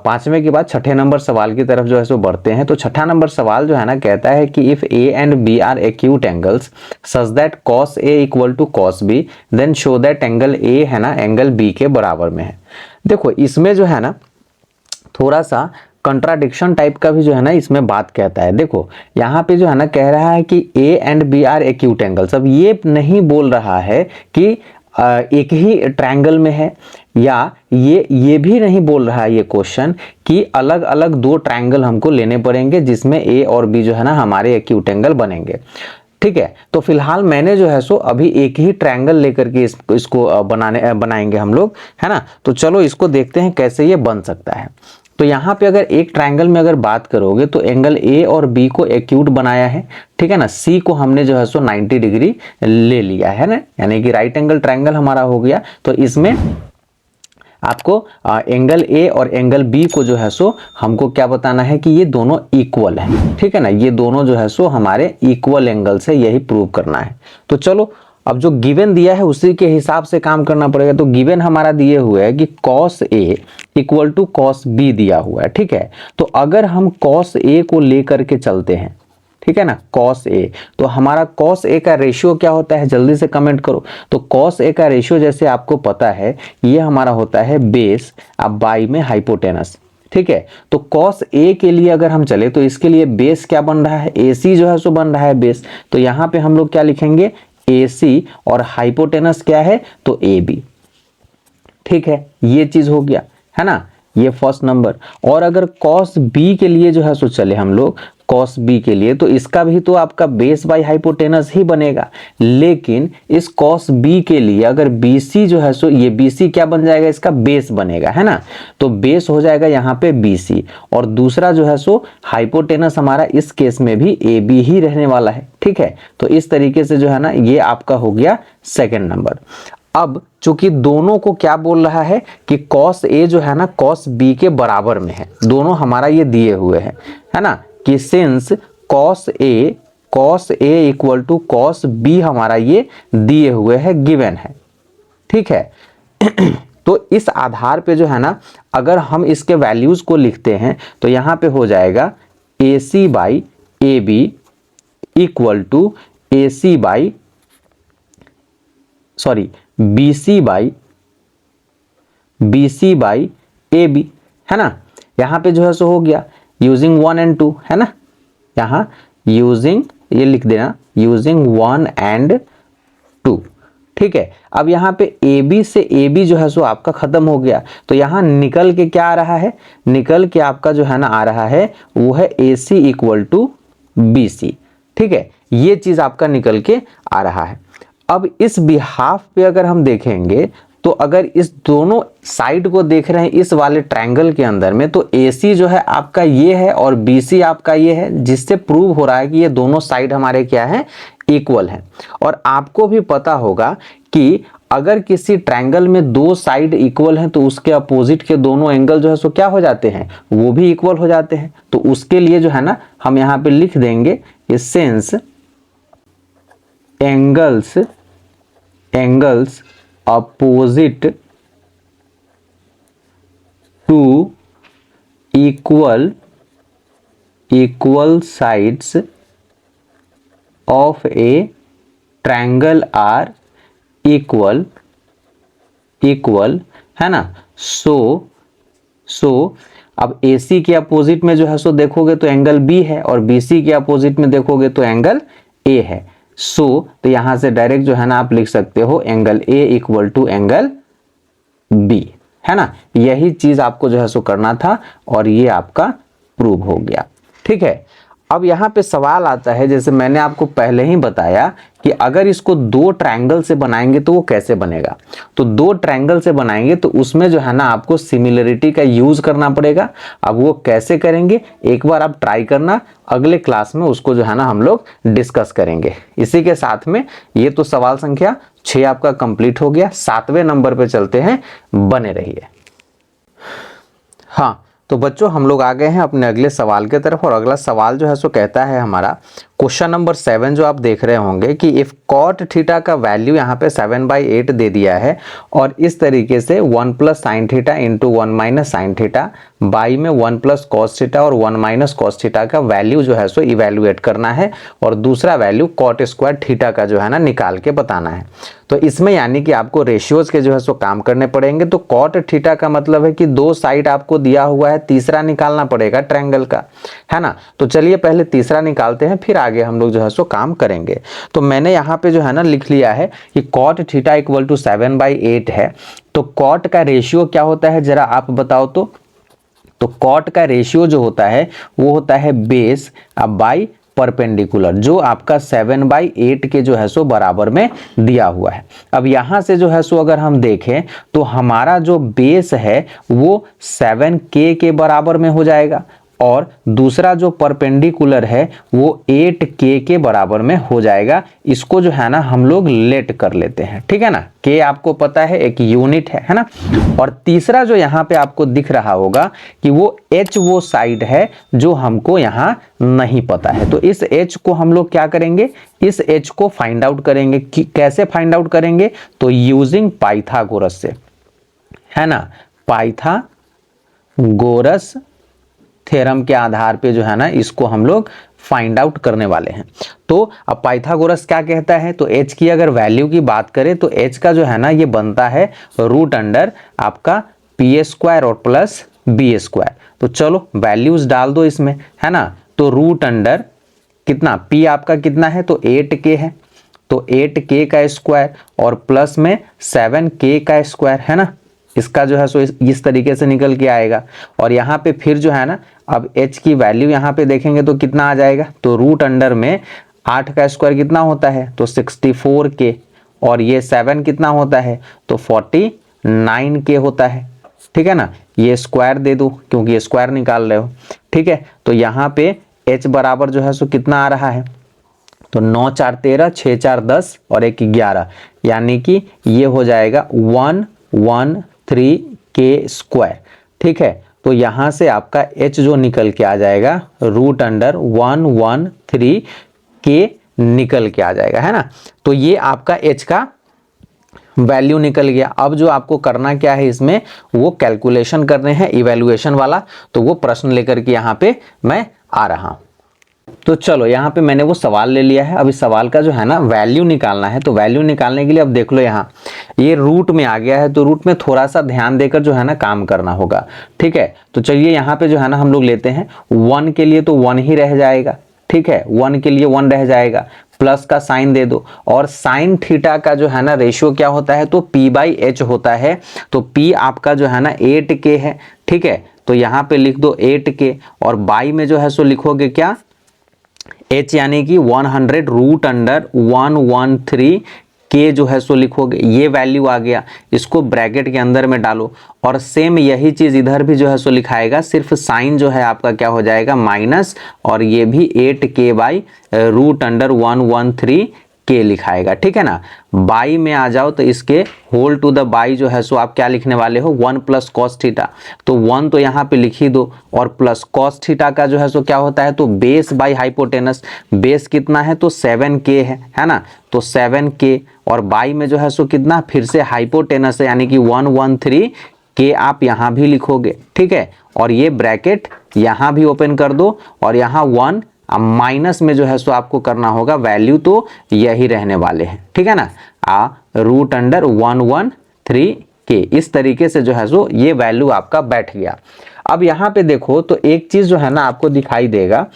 S1: 5वें के बाद छठे नंबर सवाल की तरफ जो है सो बढ़ते हैं। तो छठा नंबर सवाल जो है ना कहता है कि if a and b are acute angles such that cos a equal to cos b then show that angle a है ना एंगल b के बराबर में है। देखो इसमें जो है ना थोड़ा सा कंट्राडिक्शन टाइप का भी जो है ना इसमें बात कहता है। देखो यहाँ पे जो है ना कह रहा है कि a and b are acute angles. अब ये नहीं बोल रहा है कि एक ही ट्रायंगल में है, या ये भी नहीं बोल रहा है ये क्वेश्चन कि अलग अलग दो ट्रायंगल हमको लेने पड़ेंगे जिसमें a और b जो है ना हमारे एक्यूट एंगल बनेंगे। ठीक है, तो फिलहाल मैंने जो है सो अभी एक ही ट्रायंगल लेकर के इसको बनाएंगे हम लोग, है ना। तो चलो इसको देखते हैं कैसे ये बन सकता है। तो यहाँ पे अगर एक ट्रायंगल में अगर बात करोगे तो एंगल ए और बी को एक्यूट बनाया है, ठीक है ना। सी को हमने जो है सो 90 डिग्री ले लिया है ना, यानी कि राइट एंगल ट्रायंगल हमारा हो गया। तो इसमें आपको एंगल ए और एंगल बी को जो है सो हमको क्या बताना है कि ये दोनों इक्वल है, ठीक है ना। ये दोनों जो है सो हमारे इक्वल एंगल्स है, यही प्रूव करना है। तो चलो अब जो गिवन दिया है उसी के हिसाब से काम करना पड़ेगा। तो गिवन हमारा दिए हुए है कि cos a equal to cos b दिया हुआ है, ठीक है। तो अगर हम cos a को लेकर के चलते हैं, ठीक है ना, cos a, तो हमारा cos a का रेशियो क्या होता है, जल्दी से कमेंट करो। तो cos a का रेशियो जैसे आपको पता है ये हमारा होता है बेस अब बाई में हाइपोटेनस, ठीक है। तो cos a के लिए अगर हम चले तो इसके लिए बेस क्या बन रहा है, AC जो है सो बन रहा है बेस। तो यहाँ पे हम लोग क्या लिखेंगे, AC, और हाइपोटेनस क्या है, तो AB, ठीक है। ये चीज हो गया है ना, ये फर्स्ट नंबर। और अगर cos B के लिए जो है सो चले हम लोग cos B के लिए, तो इसका भी तो आपका बेस बाई हाइपोटेनस ही बनेगा। लेकिन इस cos B के लिए अगर BC जो है सो ये BC क्या बन जाएगा, इसका बेस बनेगा, है ना। तो बेस हो जाएगा यहाँ पे BC, और दूसरा जो है सो हाइपोटेनस हमारा इस केस में भी AB ही रहने वाला है, ठीक है। तो इस तरीके से जो है ना ये आपका हो गया सेकेंड नंबर। अब चूंकि दोनों को क्या बोल रहा है कि cos A जो है ना cos B के बराबर में है, दोनों हमारा ये दिए हुए हैं, है ना, कि since cos A equal to cos B हमारा ये दिए हुए है, गिवन है, ठीक है। तो इस आधार पे जो है ना अगर हम इसके वैल्यूज को लिखते हैं तो यहाँ पे हो जाएगा AC by AB equal to AC by sorry BC by AB, है ना। यहाँ पे जो है सो हो गया यूजिंग 1 एंड 2, है ना। यहाँ यूजिंग, ये लिख देना यूजिंग 1 एंड 2, ठीक है। अब यहाँ पे AB से AB जो है सो आपका खत्म हो गया, तो यहाँ निकल के क्या आ रहा है, निकल के आपका जो है ना आ रहा है वो है AC इक्वल टू BC, ठीक है। ये चीज आपका निकल के आ रहा है। अब इस बिहाफ पे अगर हम देखेंगे तो अगर इस दोनों साइड को देख रहे हैं इस वाले ट्रायंगल के अंदर में, तो AC जो है आपका ये है और BC आपका ये है, जिससे प्रूव हो रहा है कि ये दोनों साइड हमारे क्या है, इक्वल है। और आपको भी पता होगा कि अगर किसी ट्रायंगल में दो साइड इक्वल हैं तो उसके अपोजिट के दोनों एंगल जो है सो क्या हो जाते हैं, वो भी इक्वल हो जाते हैं। तो उसके लिए जो है ना हम यहाँ पे लिख देंगे since angles opposite to equal sides of a triangle are equal, है ना। सो अब AC के अपोजिट में जो है सो देखोगे तो एंगल B है और BC के अपोजिट में देखोगे तो एंगल A है। तो यहां से डायरेक्ट जो है ना आप लिख सकते हो angle A equal to angle B, है ना। यही चीज आपको जो है सो करना था और ये आपका प्रूव हो गया, ठीक है। अब यहाँ पे सवाल आता है, जैसे मैंने आपको पहले ही बताया कि अगर इसको दो ट्रायंगल से बनाएंगे तो वो कैसे बनेगा। तो दो ट्रायंगल से बनाएंगे तो उसमें जो है ना आपको सिमिलरिटी का यूज करना पड़ेगा। अब वो कैसे करेंगे एक बार आप ट्राई करना, अगले क्लास में उसको जो है ना हम लोग डिस्कस करेंगे। इसी के साथ में ये तो सवाल संख्या 6 आपका कंप्लीट हो गया। 7वें नंबर पे चलते हैं, बने रहिए। हाँ तो बच्चों हम लोग आ गए हैं अपने अगले सवाल के तरफ, और अगला सवाल जो है सो कहता है हमारा क्वेश्चन नंबर 7 जो आप देख रहे होंगे कि इफ कॉट थीटा का वैल्यू यहाँ पे 7/8 दे दिया है और इस तरीके से 1 plus sine theta into 1 minus sine theta by में 1 प्लस कॉस थीटा और 1 माइनस कॉस थीटा का वैल्यू जो है सो इवेल्युएट करना है, और दूसरा वैल्यू कॉट स्क्वायर थीटा का जो है ना निकाल के बताना है। तो इसमें यानी कि आपको रेशियोज के जो है सो काम करने पड़ेंगे। तो कॉट थीटा का मतलब है कि दो साइड आपको दिया हुआ है, तीसरा निकालना पड़ेगा ट्रायंगल का, है ना। तो चलिए पहले तीसरा निकालते हैं, फिर आगे हम लोग जो है सो काम करेंगे। तो मैंने यहाँ पे जो है ना लिख लिया है कि कॉट थीटा इक्वल टू 7/8 है। तो कॉट का रेशियो क्या होता है जरा आप बताओ तो कॉट का रेशियो जो होता है वो होता है बेस बाई परपेंडिकुलर, जो आपका 7/8 के जो है सो बराबर में दिया हुआ है। अब यहां से जो है सो अगर हम देखें तो हमारा जो बेस है वो 7K के बराबर में हो जाएगा, और दूसरा जो परपेंडिकुलर है वो 8K के बराबर में हो जाएगा। इसको जो है ना हम लोग लेट कर लेते हैं, ठीक है ना। K आपको पता है एक यूनिट है ना। और तीसरा जो यहाँ पे आपको दिख रहा होगा कि वो H वो साइड है जो हमको यहाँ नहीं पता है। तो इस H को हम लोग क्या करेंगे, इस H को फाइंड आउट करेंगे। कि कैसे फाइंड आउट करेंगे, तो यूजिंग पाइथागोरस से, है ना। पाइथागोरस थ्योरम के आधार पे जो है ना इसको हम लोग फाइंड आउट करने वाले हैं। तो अब पाइथागोरस क्या कहता है, तो H की अगर वैल्यू की बात करें तो H का जो है ना ये बनता है रूट अंडर आपका P² और प्लस B²। तो चलो वैल्यूज डाल दो इसमें, है ना। तो रूट अंडर कितना, P आपका कितना है तो 8K है, तो 8K का स्क्वायर और प्लस में 7K का स्क्वायर, है ना। इसका जो है सो इस तरीके से निकल के आएगा। और यहाँ पे फिर जो है ना अब H की वैल्यू यहाँ पे देखेंगे तो कितना आ जाएगा, तो रूट अंडर में 8 का स्क्वायर कितना होता है तो 64K, और ये 7 कितना होता है तो 49K होता है, ठीक है ना। ये स्क्वायर दे दो क्योंकि ये स्क्वायर निकाल रहे हो, ठीक है। तो यहाँ पे H बराबर जो है सो कितना आ रहा है, तो 9 4 13, 6 4 10 और 1 11, यानी कि ये हो जाएगा 113K स्क्वायर, ठीक है। तो यहां से आपका H जो निकल के आ जाएगा रूट अंडर 113K निकल के आ जाएगा, है ना। तो ये आपका H का वैल्यू निकल गया। अब जो आपको करना क्या है इसमें, वो कैलकुलेशन करने हैं इवैल्यूएशन वाला, तो वो प्रश्न लेकर के यहाँ पे मैं आ रहा हूँ। तो चलो यहाँ पे मैंने वो सवाल ले लिया है। अब इस सवाल का जो है ना वैल्यू निकालना है, तो वैल्यू निकालने के लिए अब देख लो यहाँ ये रूट में आ गया है, तो रूट में थोड़ा सा ध्यान देकर जो है ना काम करना होगा, ठीक है। तो चलिए यहाँ पे जो है ना हम लोग लेते हैं 1 के लिए, तो 1 ही रह जाएगा, ठीक है, 1 के लिए 1 रह जाएगा, प्लस का साइन दे दो, और साइन थीटा का जो है ना रेशियो क्या होता है, तो p/h होता है। तो p आपका जो है ना 8k है, ठीक है, तो यहाँ पे लिख दो 8k, और बाई में जो है सो लिखोगे क्या, h यानी कि 100 रूट अंडर 113 के जो है सो लिखोगे, ये वैल्यू आ गया, इसको ब्रैकेट के अंदर में डालो, और सेम यही चीज इधर भी जो है सो लिखाएगा, सिर्फ साइन जो है आपका क्या हो जाएगा माइनस, और ये भी 8k बाई रूट अंडर 113 के लिखाएगा, ठीक है ना। बाई में आ जाओ तो इसके होल टू द बाई जो है सो आप क्या लिखने वाले हो, 1 प्लस कॉस थीटा, तो 1 तो यहाँ पे लिख ही दो, और प्लस कॉस थीटा का जो है सो क्या होता है, तो बेस बाई हाइपोटेनस, बेस कितना है तो 7k है ना, तो 7k, और बाई में जो है सो कितना, फिर से हाइपोटेनस है यानी कि 113 के आप यहाँ भी लिखोगे, ठीक है, और ये ब्रैकेट यहाँ भी ओपन कर दो, और यहाँ 1, अब माइनस में जो है सो आपको करना होगा, वैल्यू तो यही रहने वाले हैं, ठीक है ना, रूट अंडर 113 के, इस तरीके से जो है सो ये वैल्यू आपका बैठ गया। अब यहाँ पे देखो तो एक चीज जो है ना आपको दिखाई देगा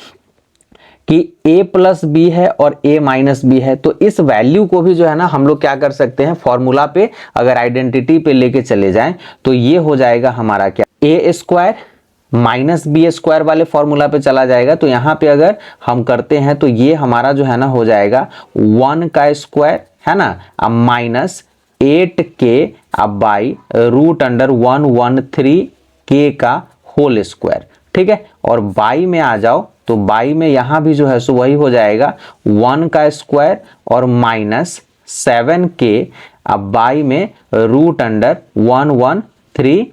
S1: कि a प्लस बी है और a माइनस बी है, तो इस वैल्यू को भी जो है ना हम लोग क्या कर सकते हैं, फॉर्मूला पे अगर आइडेंटिटी पे लेके चले जाएं तो ये हो जाएगा हमारा क्या, a square minus B square वाले फॉर्मूला पे चला जाएगा। तो यहाँ पे अगर हम करते हैं तो ये हमारा जो है ना हो जाएगा 1 का स्क्वायर है ना, अब माइनस 8k अब बाई रूट अंडर 113 के का होल स्क्वायर, ठीक है, और बाई में आ जाओ तो बाई में यहाँ भी जो है सो वही हो जाएगा 1 का स्क्वायर और माइनस 7k अब बाई में रूट अंडर 113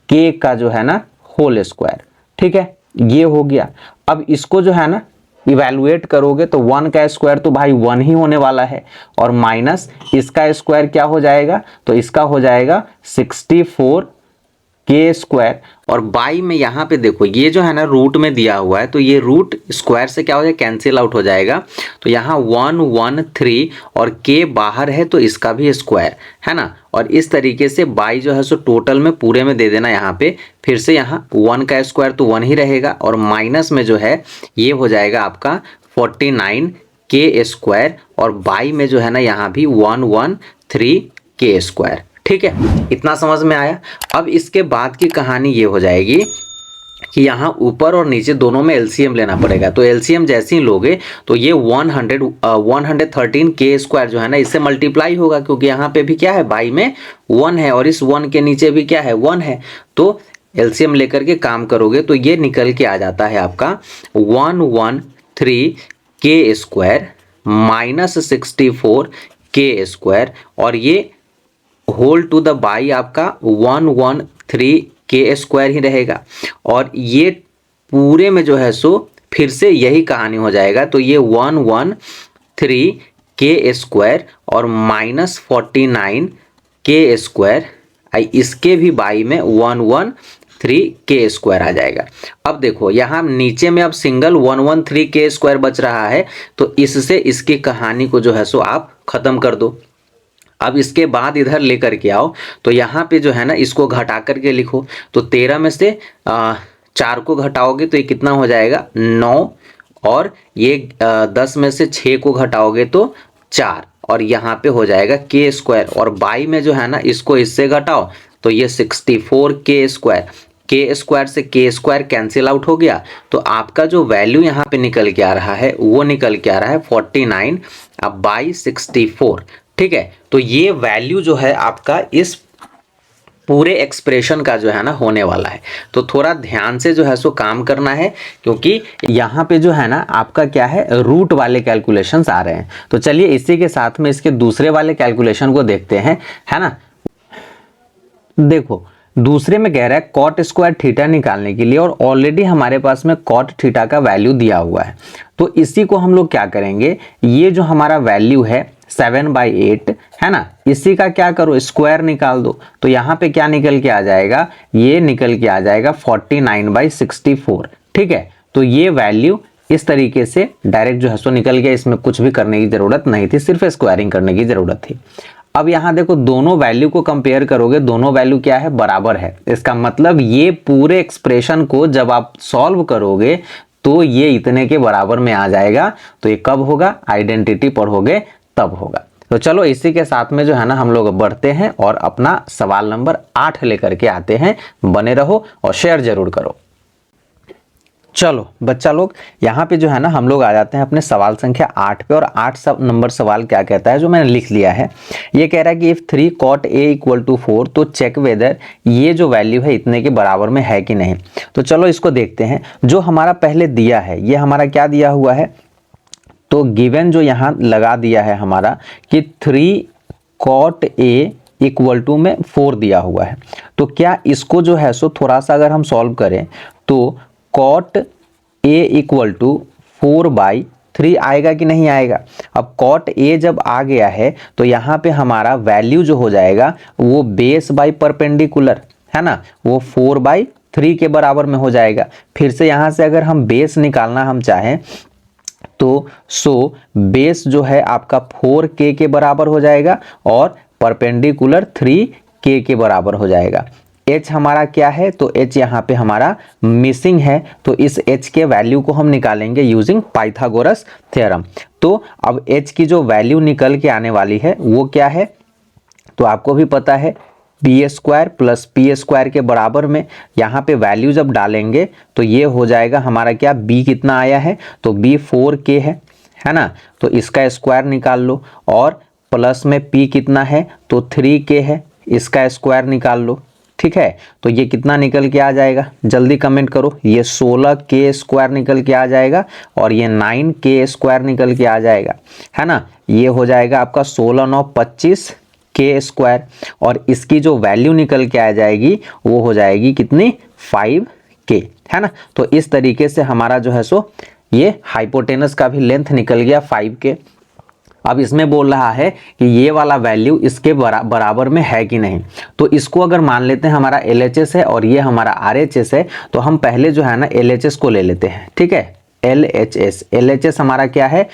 S1: के का जो है ना होल स्क्वायर, ठीक है, ये हो गया। अब इसको जो है ना इवैल्यूएट करोगे तो 1 का स्क्वायर तो भाई 1 ही होने वाला है, और माइनस इसका स्क्वायर क्या हो जाएगा, तो इसका हो जाएगा 64 के स्क्वायर, और बाई में यहाँ पे देखो ये जो है ना रूट में दिया हुआ है, तो ये रूट स्क्वायर से क्या हो जाएगा, कैंसिल आउट हो जाएगा, तो यहाँ 113 और के बाहर है तो इसका भी स्क्वायर है ना, और इस तरीके से बाई जो है सो टोटल में पूरे में दे देना, यहाँ पे फिर से यहाँ 1 का स्क्वायर तो 1 ही रहेगा, और माइनस में जो है ये हो जाएगा आपका 49 के स्क्वायर, और बाई में जो है ना यहाँ भी 113 के स्क्वायर, ठीक है, इतना समझ में आया। अब इसके बाद की कहानी ये हो जाएगी कि यहाँ ऊपर और नीचे दोनों में एलसीएम लेना पड़ेगा, तो एलसीएम जैसे ही लोगे तो ये 113 के स्क्वायर जो है ना इससे मल्टीप्लाई होगा, क्योंकि यहाँ पे भी क्या है बाई में 1 है, और इस 1 के नीचे भी क्या है 1 है, तो एलसीएम लेकर के काम करोगे तो ये निकल के आ जाता है आपका 113 के स्क्वायर माइनस 64 के स्क्वायर, और ये होल टू द बाई आपका 113 के स्क्वायर ही रहेगा, और ये पूरे में जो है सो फिर से यही कहानी हो जाएगा, तो ये 113 के स्क्वायर और माइनस 49 के स्क्वायर, इसके भी बाई में 113 के स्क्वायर आ जाएगा। अब देखो यहाँ नीचे में अब सिंगल 113 के स्क्वायर बच रहा है, तो इससे इसकी कहानी को जो है सो आप खत्म कर दो। अब इसके बाद इधर लेकर के आओ, तो यहाँ पे जो है ना इसको घटा करके लिखो, तो 13 में से 4 को घटाओगे तो ये कितना हो जाएगा 9, और ये 10 में से 6 को घटाओगे तो 4, और यहाँ पे हो जाएगा के स्क्वायर, और बाई में जो है ना इसको इससे घटाओ तो ये 64 के स्क्वायर, के स्क्वायर से के स्क्वायर कैंसिल आउट हो गया, तो आपका जो वैल्यू यहाँ पे निकल के आ रहा है वो निकल के आ रहा है 49 अब बाई 64, ठीक है। तो ये वैल्यू जो है आपका इस पूरे एक्सप्रेशन का जो है ना होने वाला है, तो थोड़ा ध्यान से जो है सो काम करना है, क्योंकि यहाँ पे जो है ना आपका क्या है रूट वाले कैलकुलेशंस आ रहे हैं। तो चलिए इसी के साथ में इसके दूसरे वाले कैलकुलेशन को देखते हैं, है ना। देखो दूसरे में कह रहा है कॉट स्क्वायर थीटा निकालने के लिए, और ऑलरेडी हमारे पास में कॉट थीटा का वैल्यू दिया हुआ है, तो इसी को हम लोग क्या करेंगे, ये जो हमारा वैल्यू है 7/8 है ना, इसी का क्या करो स्क्वायर निकाल दो, तो यहाँ पे क्या निकल के आ जाएगा, ये निकल के आ जाएगा 49/64। ठीक है, तो ये वैल्यू इस तरीके से डायरेक्ट जो है सो निकल गया, इसमें कुछ भी करने की जरूरत नहीं थी, सिर्फ स्क्वायरिंग करने की जरूरत थी। अब यहाँ देखो दोनों वैल्यू को कंपेयर करोगे, दोनों वैल्यू क्या है, बराबर है। इसका मतलब ये पूरे एक्सप्रेशन को जब आप सॉल्व करोगे तो ये इतने के बराबर में आ जाएगा। तो ये कब होगा, आइडेंटिटी पढ़ोगे तब होगा। तो चलो इसी के साथ में जो है ना हम लोग बढ़ते हैं और अपना सवाल नंबर 8 लेकर के आते हैं। बने रहो और शेयर जरूर करो। चलो बच्चा लोग, यहाँ पे जो है ना हम लोग आ जाते हैं अपने सवाल संख्या 8 पे। और 8 नंबर सवाल क्या कहता है, जो मैंने लिख लिया है, ये कह रहा है कि इफ 3 cot a = 4 तो चेक वेदर ये जो वैल्यू है इतने के बराबर में है कि नहीं। तो चलो इसको देखते हैं। जो हमारा पहले दिया है, ये हमारा क्या दिया हुआ है, तो गिवन जो यहाँ लगा दिया है हमारा कि 3 cot a = में 4 दिया हुआ है। तो क्या इसको जो है सो थोड़ा सा अगर हम सॉल्व करें तो cot a = 4/3 आएगा कि नहीं आएगा। अब cot a जब आ गया है तो यहाँ पे हमारा वैल्यू जो हो जाएगा वो बेस बाई परपेंडिकुलर है ना, वो 4/3 के बराबर में हो जाएगा। फिर से यहाँ से अगर हम बेस निकालना हम चाहें तो बेस जो है आपका 4k के बराबर हो जाएगा और परपेंडिकुलर 3k के बराबर हो जाएगा। h हमारा क्या है, तो h यहाँ पे हमारा मिसिंग है, तो इस h के वैल्यू को हम निकालेंगे यूजिंग पाइथागोरस थ्योरम। तो अब h की जो वैल्यू निकल के आने वाली है वो क्या है, तो आपको भी पता है b² + p² के बराबर में यहाँ पे वैल्यू जब डालेंगे तो ये हो जाएगा हमारा क्या, b कितना आया है, तो b 4k है ना, तो इसका स्क्वायर निकाल लो। और प्लस में p कितना है, तो 3k है, इसका स्क्वायर निकाल लो। ठीक है, तो ये कितना निकल के आ जाएगा, जल्दी कमेंट करो। ये 16k² निकल के आ जाएगा और ये 9k² निकल के आ जाएगा, है ना। ये हो जाएगा आपका 16×9 25k²। और इसकी जो वैल्यू निकल के आ जाएगी वो हो जाएगी कितनी, 5k, है ना। तो इस तरीके से हमारा जो है सो ये हाइपोटेनस का भी लेंथ निकल गया 5k। अब इसमें बोल रहा है कि ये वाला वैल्यू इसके बराबर में है कि नहीं। तो इसको अगर मान लेते हैं हमारा LHS है और ये हमारा RHS है, तो हम पहले जो है ना LHS को ले लेते हैं। ठीक है, LHS हमारा क्या है,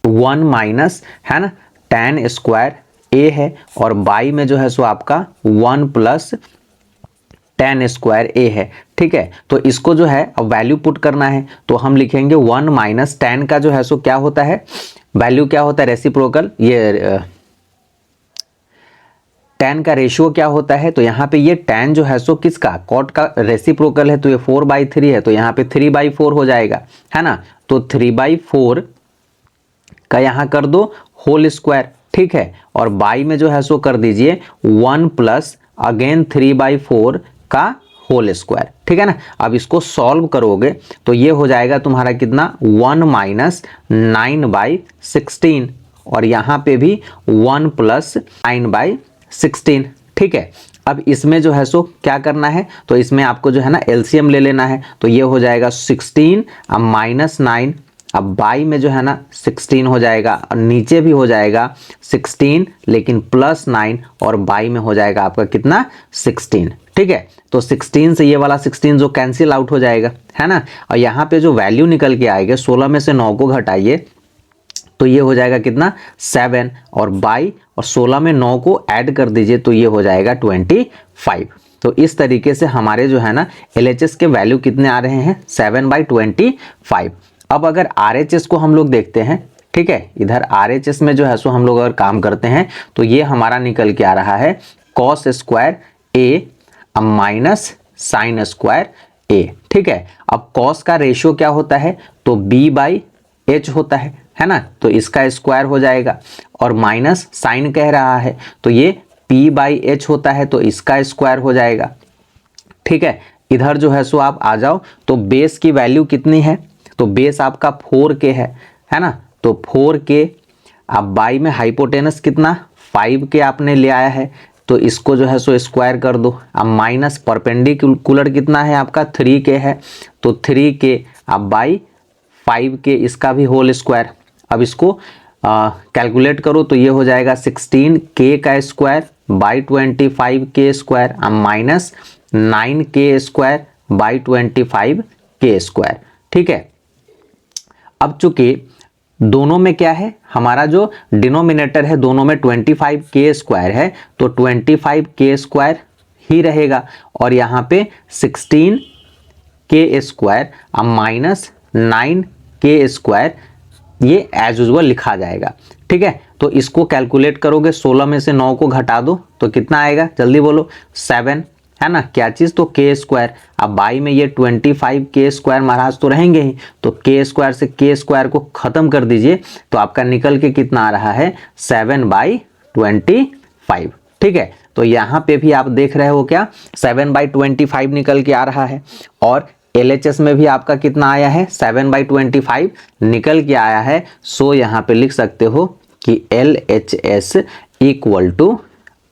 S1: 1 माइनस है ना tan² a है, और बाई में जो है सो आपका 1 + tan² a है। ठीक है, तो इसको जो है अब वैल्यू पुट करना है, तो हम लिखेंगे 1 - tan का जो है सो क्या होता है, वैल्यू क्या होता है, रेसिप्रोकल, ये tan का रेशियो क्या होता है, तो यहाँ पे ये tan जो है सो किसका, cot का रेसिप्रोकल है, तो ये 4/3 है, तो यहाँ पे 3/4 हो जाएगा, है ना। तो 3/4 का यहाँ कर दो होल स्क्वायर। ठीक है, और बाई में जो है सो कर दीजिए 1 + अगेन 3/4 का होल स्क्वायर। ठीक है ना। अब इसको सॉल्व करोगे तो ये हो जाएगा तुम्हारा कितना, 1 - 9/16, और यहाँ पे भी 1 + 9/16। ठीक है, अब इसमें जो है सो क्या करना है, तो इसमें आपको जो है ना एलसीएम ले लेना है, तो ये हो जाएगा 16 अब -9, अब बाई में जो है ना 16 हो जाएगा, और नीचे भी हो जाएगा 16 लेकिन +9, और बाई में हो जाएगा आपका कितना, 16। ठीक है, तो 16 से ये वाला 16 जो कैंसिल आउट हो जाएगा, है ना। और यहाँ पे जो वैल्यू निकल के आएगा, 16 में से 9 को घटाइए तो ये हो जाएगा कितना, 7, और बाई और 16 में 9 को ऐड कर दीजिए तो ये हो जाएगा 25। तो इस तरीके से हमारे जो है ना LHS के वैल्यू कितने आ रहे हैं, 7/25। अब अगर RHS को हम लोग देखते हैं, ठीक है, इधर RHS में जो है सो हम लोग अगर काम करते हैं तो ये हमारा निकल के आ रहा है cos² a minus sin² a। ठीक है, अब cos का रेशियो क्या होता है, तो b/h होता है ना, तो इसका स्क्वायर हो जाएगा, और माइनस साइन कह रहा है तो ये p/h होता है, तो इसका स्क्वायर हो जाएगा। ठीक है, इधर जो है सो आप आ जाओ, तो बेस की वैल्यू कितनी है, तो बेस आपका 4k है ना, तो 4k। अब बाई में हाइपोटेनस कितना, 5k आपने ले आया है, तो इसको जो है सो स्क्वायर कर दो। अब माइनस परपेंडिकुलर कितना है आपका, 3k है, तो 3k अब बाई 5k, इसका भी होल स्क्वायर। अब इसको कैलकुलेट करो तो ये हो जाएगा 16k का square by 25k square minus 9k square by 25k square. ठीक है, अब चूंकि दोनों में क्या है, हमारा जो डिनोमिनेटर है दोनों में 25k स्क्वायर है तो 25k स्क्वायर ही रहेगा और यहाँ पे 16k स्क्वायर अब माइनस 9k स्क्वायर ये एज यूजुअल लिखा जाएगा। ठीक है, तो इसको कैलकुलेट करोगे 16 में से 9 को घटा दो तो कितना आएगा, जल्दी बोलो, 7 है ना, क्या चीज, तो k स्क्वायर। अब बाई में ये 25k स्क्वायर महाराज तो रहेंगे ही, तो k स्क्वायर से k स्क्वायर को खत्म कर दीजिए तो आपका निकल के कितना आ रहा है, 7/25। ठीक है, तो यहाँ पे भी आप देख रहे हो क्या, 7/25 निकल के आ रहा है और LHS में भी आपका कितना आया है, 7/25 निकल के आया है। सो यहाँ पे लिख सकते हो कि LHS इक्वल टू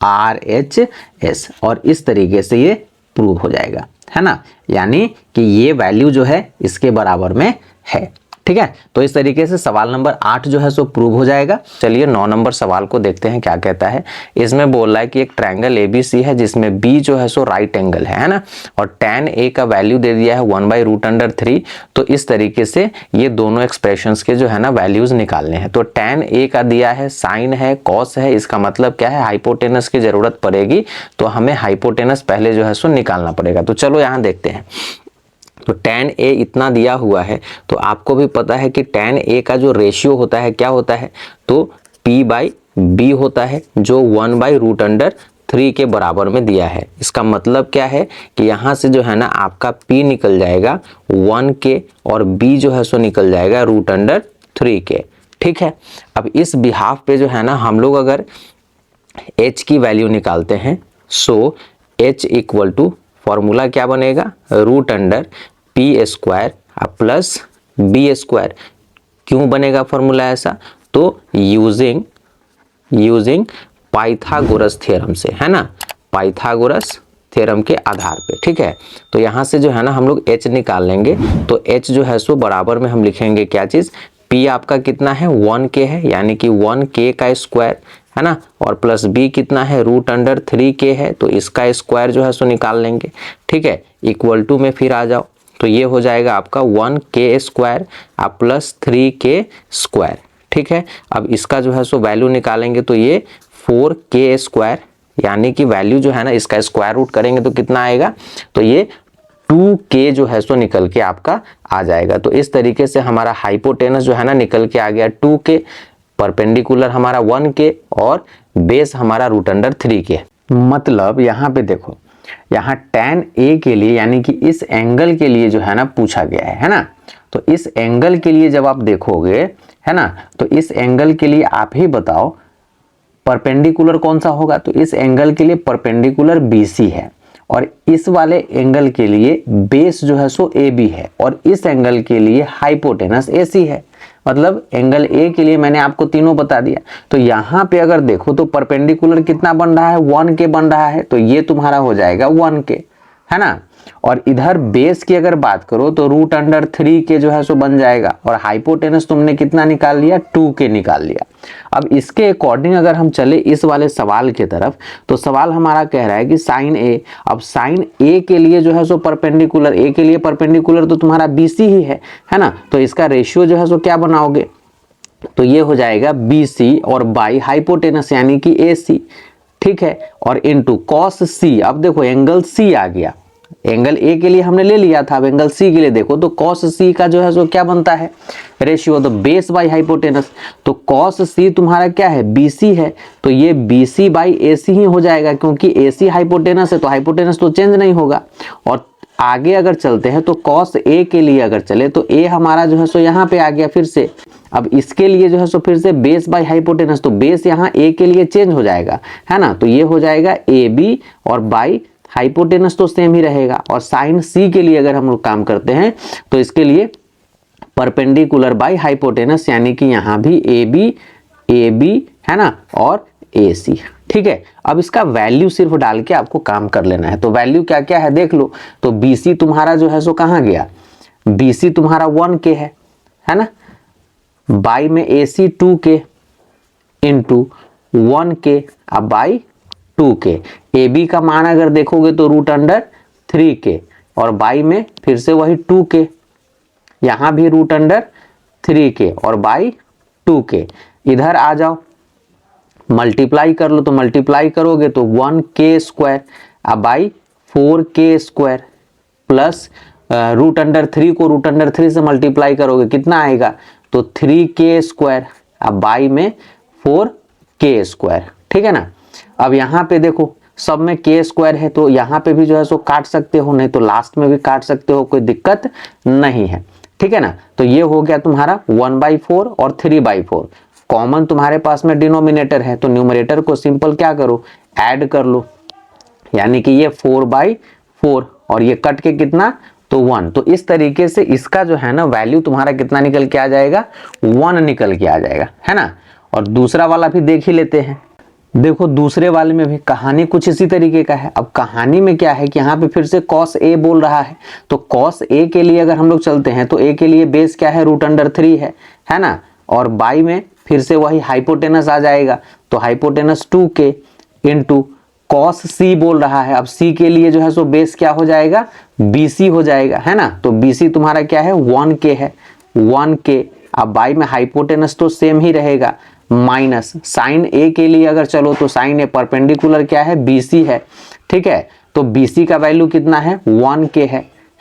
S1: RHS और इस तरीके से ये प्रूव हो जाएगा, है ना, यानी कि ये वैल्यू जो है इसके बराबर में है। ठीक है, तो इस तरीके से सवाल नंबर 8 जो है सो प्रूव हो जाएगा। चलिए 9 नंबर सवाल को देखते हैं क्या कहता है। इसमें बोल रहा है कि एक ट्रायंगल ABC है जिसमें B जो है सो राइट एंगल है ना, और tan A का वैल्यू दे दिया है 1/√3। तो इस तरीके से ये दोनों एक्सप्रेशंस के जो है ना वैल्यूज निकालने हैं। तो tan A का दिया है, साइन है, कॉस है, इसका मतलब क्या है, हाइपोटेनस की जरूरत पड़ेगी तो हमें हाइपोटेनस पहले जो है सो निकालना पड़ेगा। तो चलो यहाँ देखते हैं। तो tan A इतना दिया हुआ है तो आपको भी पता है कि tan A का जो रेशियो होता है क्या होता है, तो P/B होता है जो 1/√3 के बराबर में दिया है। इसका मतलब क्या है कि यहाँ से जो है ना आपका P निकल जाएगा 1k और B जो है सो निकल जाएगा √3k। ठीक है, अब इस बिहाफ पे जो है ना हम लोग अगर H की वैल्यू निकालते हैं, सो H इक्वल टू फॉर्मूला क्या बनेगा, √P² प्लस B²। क्यों बनेगा फॉर्मूला ऐसा, तो यूजिंग पाइथागोरस थ्योरम से, है ना, पाइथागोरस थ्योरम के आधार पे। ठीक है, तो यहाँ से जो है ना हम लोग H निकाल लेंगे तो H जो है सो बराबर में हम लिखेंगे क्या चीज, P आपका कितना है 1k है यानी कि 1k का स्क्वायर, है ना, और प्लस B कितना है √3k है तो इसका स्क्वायर जो है सो निकाल लेंगे। ठीक है, इक्वल टू में फिर आ जाओ तो ये हो जाएगा आपका 1k square plus 3k square. ठीक है, अब इसका जो है सो वैल्यू निकालेंगे तो ये 4k स्क्वायर, यानी कि वैल्यू जो है ना इसका स्क्वायर रूट करेंगे तो कितना आएगा, तो ये 2k जो है सो निकल के आपका आ जाएगा। तो इस तरीके से हमारा हाइपोटेनस जो है ना निकल के आ गया 2k, परपेंडिकुलर हमारा 1k और बेस हमारा √3k। मतलब यहाँ पे देखो, यहाँ tan A के लिए यानी कि इस एंगल के लिए जो है ना पूछा गया है ना, तो इस एंगल के लिए जब आप देखोगे, है ना, तो इस एंगल के लिए आप ही बताओ परपेंडिकुलर कौन सा होगा, तो इस एंगल के लिए परपेंडिकुलर BC है और इस वाले एंगल के लिए बेस जो है सो AB है और इस एंगल के लिए हाइपोटेनस AC है। मतलब एंगल A के लिए मैंने आपको तीनों बता दिया। तो यहाँ पे अगर देखो तो परपेंडिकुलर कितना बन रहा है, 1k बन रहा है, तो ये तुम्हारा हो जाएगा 1k, है ना, और इधर बेस की अगर बात करो तो √3k जो है सो बन जाएगा और हाइपोटेनस तुमने कितना निकाल लिया, 2k निकाल लिया। अब इसके अकॉर्डिंग अगर हम चले इस वाले सवाल के तरफ, तो सवाल हमारा कह रहा है कि साइन A, अब साइन A के लिए जो है सो परपेंडिकुलर, A के लिए परपेंडिकुलर तो तुम्हारा BC ही है ना, तो इसका रेशियो जो है सो क्या बनाओगे, तो ये हो जाएगा BC और बाई हाइपोटेनस यानी कि AC। ठीक है, और इनटू कॉस C। अब देखो एंगल C आ गया, एंगल A के लिए हमने ले लिया था, अब एंगल C के लिए देखो तो कॉस C का जो है सो क्या बनता है, रेशियो, तो बेस बाई हाइपोटेनस। तो कॉस C तुम्हारा क्या है, BC है, तो ये BC बाई AC ही हो जाएगा क्योंकि AC हाइपोटेनस है तो हाइपोटेनस तो चेंज नहीं होगा। और आगे अगर चलते हैं तो कॉस A के लिए अगर चले तो A हमारा जो है सो यहाँ पे आ गया फिर से। अब इसके लिए जो है सो फिर से बेस बाई हाइपोटेनस, तो बेस यहाँ A के लिए चेंज हो जाएगा, है ना, तो ये हो जाएगा AB और बाई हाइपोटेनस तो सेम ही रहेगा। और साइन C के लिए अगर हम लोग काम करते हैं तो इसके लिए परपेंडिकुलर बाई हाइपोटेनस यानी कि यहाँ भी AB है ना और AC। ठीक है, अब इसका वैल्यू सिर्फ डाल के आपको काम कर लेना है। तो वैल्यू क्या क्या है देख लो, तो BC तुम्हारा जो है सो कहाँ गया, BC तुम्हारा 1k है ना, बाई में AC 2k, इंटू 1k अब बाई 2k। ए बी का मान अगर देखोगे तो √3k और बाई में फिर से वही 2k, यहां भी √3k और बाई 2k। इधर आ जाओ मल्टीप्लाई कर लो, तो मल्टीप्लाई करोगे तो 1k² अब बाई 4k² प्लस √3 को √3 से मल्टीप्लाई करोगे कितना आएगा, तो 3k² अब बाई में 4k²। ठीक है ना। अब यहाँ पे देखो सब में k² है तो यहाँ पे भी जो है सो काट सकते हो, नहीं तो लास्ट में भी काट सकते हो, कोई दिक्कत नहीं है। ठीक है ना। तो ये हो गया तुम्हारा 1/4 और 3/4। कॉमन तुम्हारे पास में डिनोमिनेटर है तो न्यूमरेटर को सिंपल क्या करो, ऐड कर लो, यानी कि ये 4/4 और ये कट के कितना, तो 1। तो इस तरीके से इसका जो है ना वैल्यू तुम्हारा कितना निकल के आ जाएगा, 1 निकल के आ जाएगा, है ना। और दूसरा वाला भी देख ही लेते हैं। देखो दूसरे वाले में भी कहानी कुछ इसी तरीके का है। अब कहानी में क्या है कि यहाँ पे फिर से cos a बोल रहा है, तो cos a के लिए अगर हम लोग चलते हैं तो a के लिए बेस क्या है, √3 है ना। और बाई में फिर से वही हाइपोटेनस आ जाएगा, तो hypotenuse 2k into cos c बोल रहा है। अब c के लिए जो है सो बेस क्या हो जाएगा, bc हो जाएगा, है ना। तो bc तुम्हारा क्या है, 1k है, 1k। अब बाई में हाइपोटेनस तो सेम ही रहेगा, माइनस साइन ए के लिए अगर चलो तो साइन ए परपेंडिकुलर क्या है, BC है। ठीक है, तो BC का वैल्यू कितना है, 1k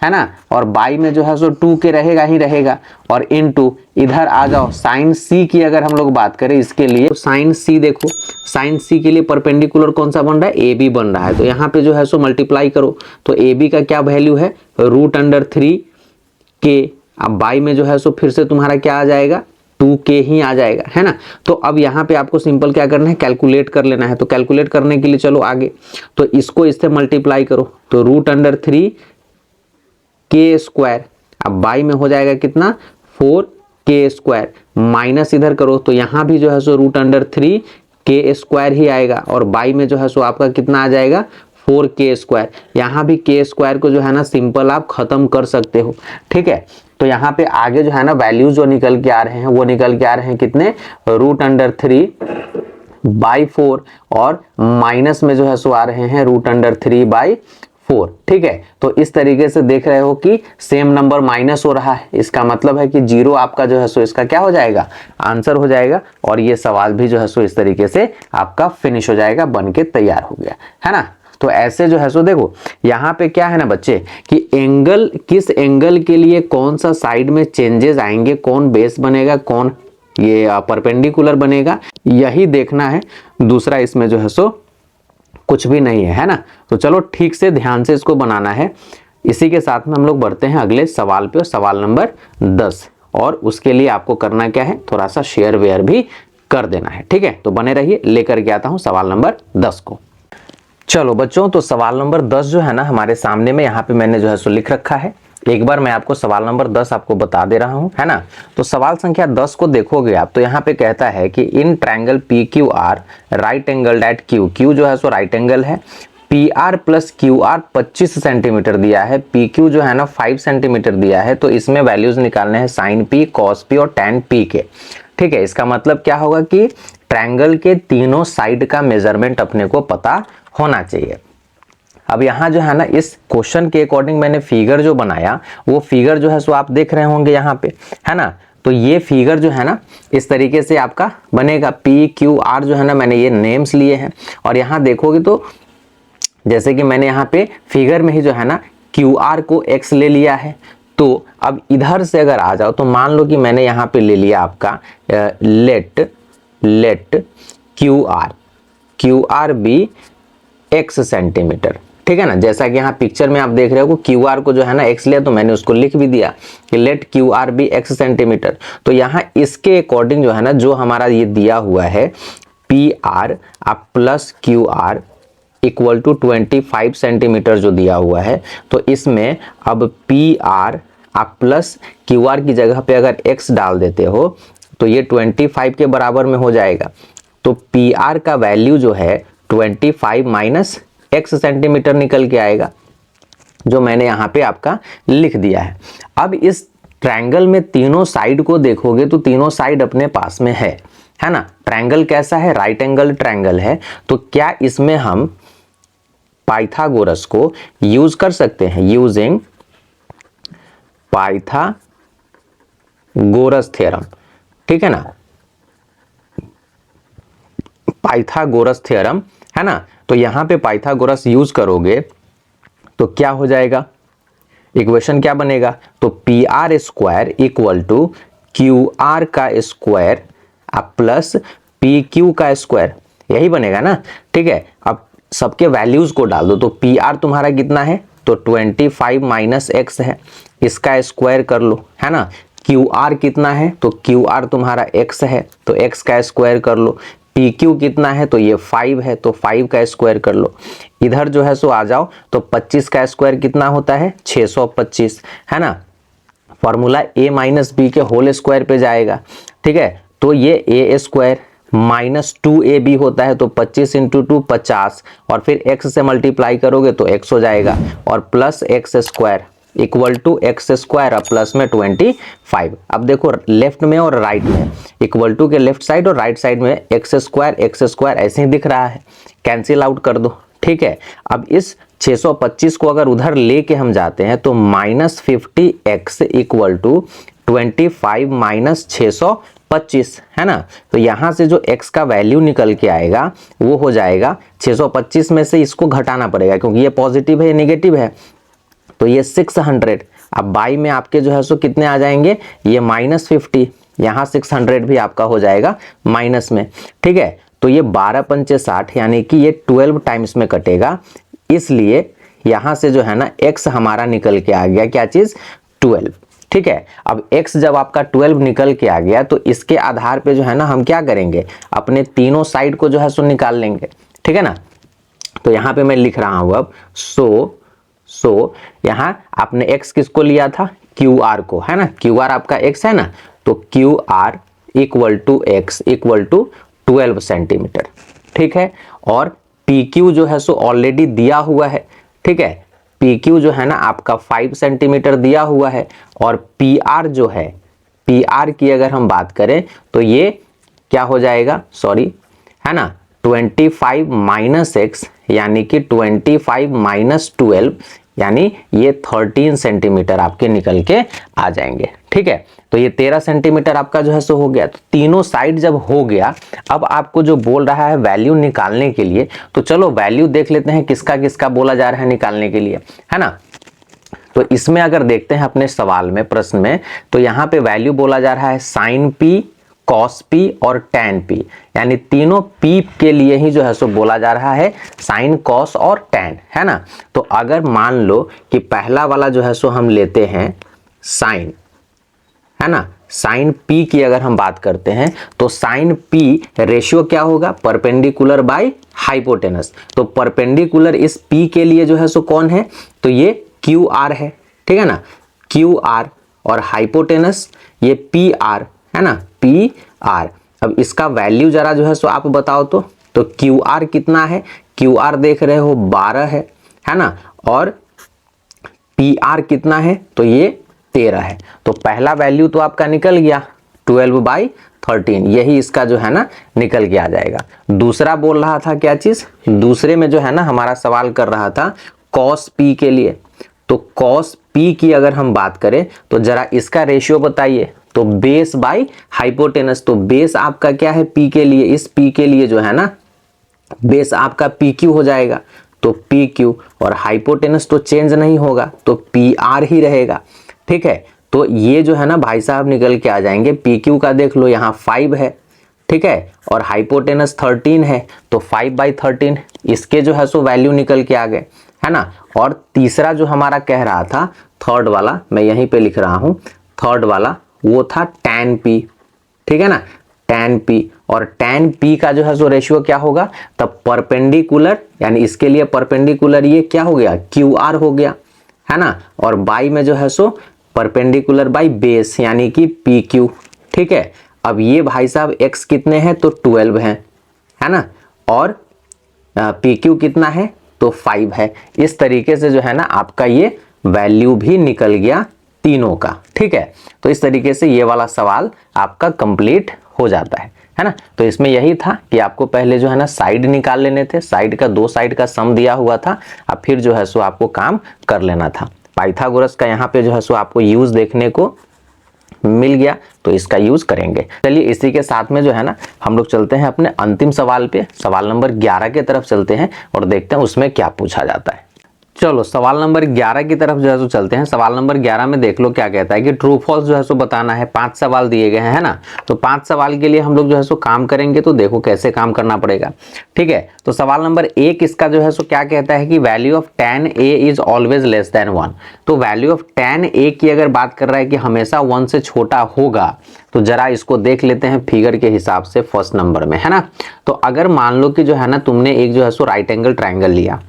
S1: है ना। और बाई में जो है सो 2k रहेगा ही रहेगा, और इनटू इधर आ जाओ साइन C की अगर हम लोग बात करें इसके लिए, तो साइन C देखो, साइन C के लिए परपेंडिकुलर कौन सा बन रहा है, AB बन रहा है। तो यहाँ पे जो है सो मल्टीप्लाई करो, तो AB का क्या वैल्यू है, √3k। अब बाई में जो है सो फिर से तुम्हारा क्या आ जाएगा, 2k ही आ जाएगा, है ना। तो अब यहाँ पे आपको सिंपल क्या करना है, कैलकुलेट कर लेना है। तो कैलकुलेट करने के लिए चलो आगे, तो इसको इससे मल्टीप्लाई करो, तो √3k²। अब बाई में हो जाएगा कितना, 4k²। माइनस इधर करो तो यहाँ भी जो है सो √3k² ही आएगा, और बाई में जो है सो आपका कितना आ जाएगा, 4k²। यहाँ भी k² को जो है ना सिंपल आप खत्म कर सकते हो। ठीक है, तो यहाँ पे आगे जो है ना वैल्यू जो निकल के आ रहे हैं वो निकल के आ रहे हैं कितने, √3/4 और माइनस में जो है सो आ रहे हैं √3/4। ठीक है, तो इस तरीके से देख रहे हो कि सेम नंबर माइनस हो रहा है, इसका मतलब है कि 0 आपका जो है सो इसका क्या हो जाएगा, आंसर हो जाएगा। और ये सवाल भी जो है सो इस तरीके से आपका फिनिश हो जाएगा, बन के तैयार हो गया, है ना। तो ऐसे जो है सो देखो यहाँ पे क्या है ना बच्चे कि एंगल, किस एंगल के लिए कौन सा साइड में चेंजेस आएंगे, कौन बेस बनेगा, कौन ये परपेंडिकुलर बनेगा, यही देखना है। दूसरा इसमें जो है सो कुछ भी नहीं है, है ना। तो चलो ठीक से ध्यान से इसको बनाना है। इसी के साथ में हम लोग बढ़ते हैं अगले सवाल पे, सवाल नंबर 10। और उसके लिए आपको करना क्या है, थोड़ा सा शेयर वेयर भी कर देना है। ठीक है, तो बने रहिए, लेकर के आता हूं सवाल नंबर 10 को। चलो बच्चों, तो सवाल नंबर 10 जो है ना हमारे सामने में यहाँ पे मैंने जो है सो लिख रखा है। एक बार मैं आपको सवाल नंबर 10 आपको बता दे रहा हूँ, है ना। तो सवाल संख्या 10 को देखोगे आप तो यहाँ पे कहता है कि in triangle PQR right angle at Q जो है सो राइट एंगल है, PR प्लस QR 25 सेंटीमीटर दिया है, PQ जो है ना 5 सेंटीमीटर दिया है। तो इसमें वैल्यूज निकालने हैं साइन P, कॉस P और tan P के। ठीक है, इसका मतलब क्या होगा कि ट्रायंगल के तीनों साइड का मेजरमेंट अपने को पता होना चाहिए। अब यहाँ जो है ना इस क्वेश्चन के अकॉर्डिंग मैंने फिगर जो बनाया, वो फिगर जो है सो आप देख रहे होंगे यहाँ पे, है ना। तो ये फिगर जो है ना इस तरीके से आपका बनेगा, PQR जो है ना मैंने ये नेम्स लिए हैं। और यहाँ देखोगे तो जैसे कि मैंने यहाँ पे फिगर में ही जो है ना QR को X ले लिया है। तो अब इधर से अगर आ जाओ तो मान लो कि मैंने यहाँ पे ले लिया आपका let QR be X centimetre. ठीक है ना, जैसा कि यहाँ पिक्चर में आप देख रहे हो QR को जो है ना X लिया, तो मैंने उसको लिख भी दिया कि let QR be X centimetre. तो यहाँ इसके अकॉर्डिंग जो है ना जो हमारा ये दिया हुआ है PR plus QR equal to 25 centimetre जो दिया हुआ है, तो इसमें अब PR आप प्लस QR की जगह पे अगर X डाल देते हो तो ये 25 के बराबर में हो जाएगा। तो PR का वैल्यू जो है 25 माइनस X सेंटीमीटर निकल के आएगा, जो मैंने यहाँ पे आपका लिख दिया है। अब इस ट्रायंगल में तीनों साइड को देखोगे तो तीनों साइड अपने पास में है, है ना। ट्रायंगल कैसा है, राइट एंगल ट्रायंगल है, तो क्या इसमें हम पाइथागोरस को यूज कर सकते हैं, यूजिंग पाइथागोरस थ्योरम, ठीक है ना, पाइथागोरस थ्योरम, है ना। तो यहां पे पाइथागोरस यूज करोगे तो क्या हो जाएगा, इक्वेशन क्या बनेगा, तो P R square equal to Q R का स्क्वायर प्लस पी क्यू का स्क्वायर, यही बनेगा ना, ठीक है। अब सबके वैल्यूज को डाल दो, तो पी आर तुम्हारा कितना है, तो 25 माइनस एक्स है, इसका स्क्वायर कर लो, है ना। क्यू आर कितना है, तो क्यू आर तुम्हारा एक्स है, तो एक्स का स्क्वायर कर लो। पी क्यू कितना है, तो ये 5 है, तो 5 का स्क्वायर कर लो। इधर जो है सो आ जाओ, तो 25 का स्क्वायर कितना होता है, 625, है ना। फॉर्मूला a माइनस बी के होल स्क्वायर पे जाएगा, ठीक है। तो ये ए स्क्वायर माइनस 2ab होता है, तो 25 इंटू 2 50, और फिर x से मल्टीप्लाई करोगे तो x हो जाएगा, और plus x square equal to x square और प्लस में 25। अब देखो लेफ्ट में और राइट में, इक्वल टू के लेफ्ट साइड और राइट साइड में एक्स स्क्वायर ऐसे ही दिख रहा है, कैंसिल आउट कर दो, ठीक है। अब इस 625 को अगर उधर लेके हम जाते हैं तो minus 50x equal to 25 minus 625, है ना। तो यहां से जो x का वैल्यू निकल के आएगा वो हो जाएगा 625 में से इसको घटाना पड़ेगा, क्योंकि ये पॉजिटिव है ये निगेटिव है, तो ये 600। अब बाई में आपके जो है सो कितने आ जाएंगे, ये माइनस 50, यहाँ 600 भी आपका हो जाएगा माइनस में, ठीक है। तो ये 12 पंचे 60, यानी कि ये 12 टाइम्स में कटेगा, इसलिए यहां से जो है ना x हमारा निकल के आ गया, क्या चीज, 12, ठीक है। अब x जब आपका 12 निकल के आ गया तो इसके आधार पे जो है ना हम क्या करेंगे, अपने तीनों साइड को जो है सो निकाल लेंगे, ठीक है ना। तो यहाँ पे मैं लिख रहा हूं अब सो यहाँ आपने x किसको लिया था, क्यू आर को, है ना, क्यू आर आपका x है ना, तो Q R equal to x equal to 12 centimetre, ठीक है। और पी क्यू जो है सो ऑलरेडी दिया हुआ है, ठीक है, पी क्यू जो है ना आपका 5 सेंटीमीटर दिया हुआ है, और पी आर जो है, पी आर की अगर हम बात करें तो ये क्या हो जाएगा, सॉरी, है ना, 25 माइनस एक्स, यानी कि 25 माइनस 12, यानी ये 13 सेंटीमीटर आपके निकल के आ जाएंगे, ठीक है। तो ये 13 सेंटीमीटर आपका जो है सो हो गया। तो तीनों साइड जब हो गया, अब आपको जो बोल रहा है वैल्यू निकालने के लिए, तो चलो वैल्यू देख लेते हैं किसका किसका बोला जा रहा है निकालने के लिए, है ना। तो इसमें अगर देखते हैं अपने सवाल में, प्रश्न में, तो यहाँ पे वैल्यू बोला जा रहा है साइन पी, कॉस पी और टैन पी, यानी तीनों पी के लिए ही जो है सो बोला जा रहा है, साइन, कॉस और टैन, है ना। तो अगर मान लो कि पहला वाला जो है सो हम लेते हैं साइन, है ना, साइन पी की अगर हम बात करते हैं तो साइन पी रेशियो क्या होगा, परपेंडिकुलर बाय हाइपोटेनस। तो परपेंडिकुलर इस पी के लिए जो है सो कौन है, तो ये क्यू आर है, ठीक है ना, क्यू आर, और हाइपोटेनस ये पी आर, है ना, पी आर। अब इसका वैल्यू जरा जो है सो आप बताओ तो क्यू आर कितना है, क्यू आर देख रहे हो 12 है ना, और पी आर कितना है, तो ये 13 है। तो पहला वैल्यू तो आपका निकल गया 12/13, यही इसका जो है ना निकल के आ जाएगा। दूसरा बोल रहा था क्या चीज, दूसरे में जो है ना हमारा सवाल कर रहा था कॉस पी के लिए, तो कॉस पी की अगर हम बात करें तो जरा इसका रेशियो बताइए, तो बेस बाय हाइपोटेनस। तो बेस आपका क्या है पी के लिए, इस पी के लिए जो है ना बेस आपका पी क्यू हो जाएगा, तो पी क्यू, और हाइपोटेनस तो चेंज नहीं होगा, तो पी आर ही रहेगा, ठीक है। तो ये जो है ना भाई साहब निकल के आ जाएंगे, पी क्यू का देख लो यहाँ 5 है, ठीक है, और हाइपोटेनस 13 है, तो 5/13 इसके जो है सो वैल्यू निकल के आ गए, है ना। और तीसरा जो हमारा कह रहा था, थर्ड वाला मैं यहीं पे लिख रहा हूं, थर्ड वाला वो था टैन पी, ठीक है ना, टैन पी, और टैन पी का जो है सो रेशियो क्या होगा, तब परपेंडिकुलर, यानी इसके लिए परपेंडिकुलर ये क्या हो गया, क्यू आर हो गया, है ना, और बाई में जो है सो परपेंडिकुलर बाई बेस, यानी कि पी क्यू, ठीक है। अब ये भाई साहब x कितने हैं, तो 12 हैं, है ना, और पी क्यू कितना है, तो 5 है। इस तरीके से जो है ना आपका ये वैल्यू भी निकल गया तीनों का, ठीक है। तो इस तरीके से ये वाला सवाल आपका कंप्लीट हो जाता है है ना। तो इसमें यही था कि आपको पहले जो है ना साइड निकाल लेने थे, साइड का 2 साइड का सम दिया हुआ था, अब फिर जो है सो आपको काम कर लेना था। पाइथागोरस का यहाँ पे जो है सो आपको यूज देखने को मिल गया, तो इसका यूज करेंगे। चलिए इसी के साथ में जो है ना हम लोग चलते हैं अपने अंतिम सवाल पे, सवाल नंबर 11 की तरफ चलते हैं और देखते हैं उसमें क्या पूछा जाता है। चलो सवाल नंबर 11 की तरफ जो है सो चलते हैं। सवाल नंबर 11 में देख लो क्या कहता है कि ट्रू फॉल्स जो है सो बताना है। 5 सवाल दिए गए हैं, है ना। तो 5 सवाल के लिए हम लोग जो है सो काम करेंगे, तो देखो कैसे काम करना पड़ेगा। ठीक है, तो सवाल नंबर 1 इसका जो है सो क्या कहता है कि value of tan a is always less than 1। तो वैल्यू ऑफ tan a की अगर बात कर रहा है कि हमेशा 1 से छोटा होगा, तो जरा इसको देख लेते हैं फिगर के हिसाब से फर्स्ट नंबर में, है ना। तो अगर मान लो कि जो है ना तुमने एक जो है सो राइट एंगल ट्राइंगल लिया,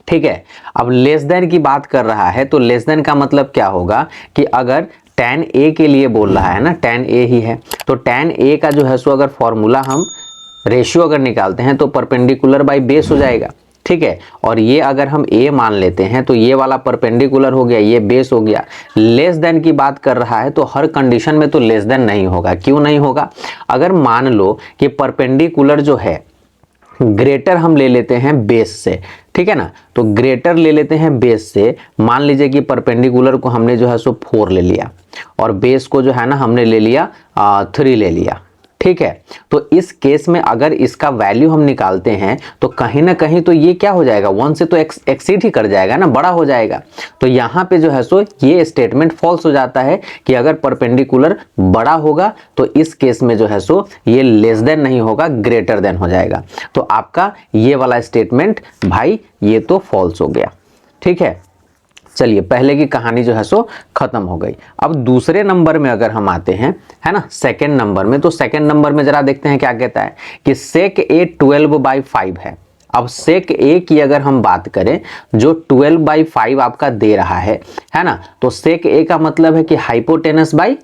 S1: ठीक है। अब लेस देन की बात कर रहा है, तो लेस देन का मतलब क्या होगा कि अगर tan a के लिए बोल रहा है ना, tan a ही है, तो tan a का जो है सो अगर फॉर्मूला हम रेशियो अगर निकालते हैं तो परपेंडिकुलर बाय बेस हो जाएगा। ठीक है, और ये अगर हम a मान लेते हैं तो ये वाला परपेंडिकुलर हो गया, ये बेस हो गया। लेस देन की बात कर रहा है तो हर कंडीशन में तो लेस देन नहीं होगा। क्यों नहीं होगा? अगर मान लो कि परपेंडिकुलर जो है ग्रेटर हम ले लेते हैं बेस से, ठीक है ना। तो ग्रेटर ले लेते हैं बेस से, मान लीजिए कि परपेंडिकुलर को हमने जो है सो 4 ले लिया और बेस को जो है ना हमने ले लिया 3 ले लिया, ठीक है। तो इस केस में अगर इसका वैल्यू हम निकालते हैं तो कहीं ना कहीं तो ये क्या हो जाएगा, 1 से तो एक्सीड ही कर जाएगा ना, बड़ा हो जाएगा। तो यहाँ पे जो है सो ये स्टेटमेंट फॉल्स हो जाता है कि अगर परपेंडिकुलर बड़ा होगा तो इस केस में जो है सो ये लेस देन नहीं होगा, ग्रेटर देन हो जाएगा। तो आपका ये वाला स्टेटमेंट भाई ये तो फॉल्स हो गया। ठीक है, चलिए पहले की कहानी जो है सो खत्म हो गई। अब दूसरे नंबर में अगर हम आते हैं, है ना, सेकंड नंबर में, तो सेकंड नंबर में जरा देखते हैं क्या कहता है कि sec a 12/5 है। अब sec a की अगर हम बात करें, जो 12/5 आपका दे रहा है ना, तो sec a का मतलब है कि हाइपोटेनस बाई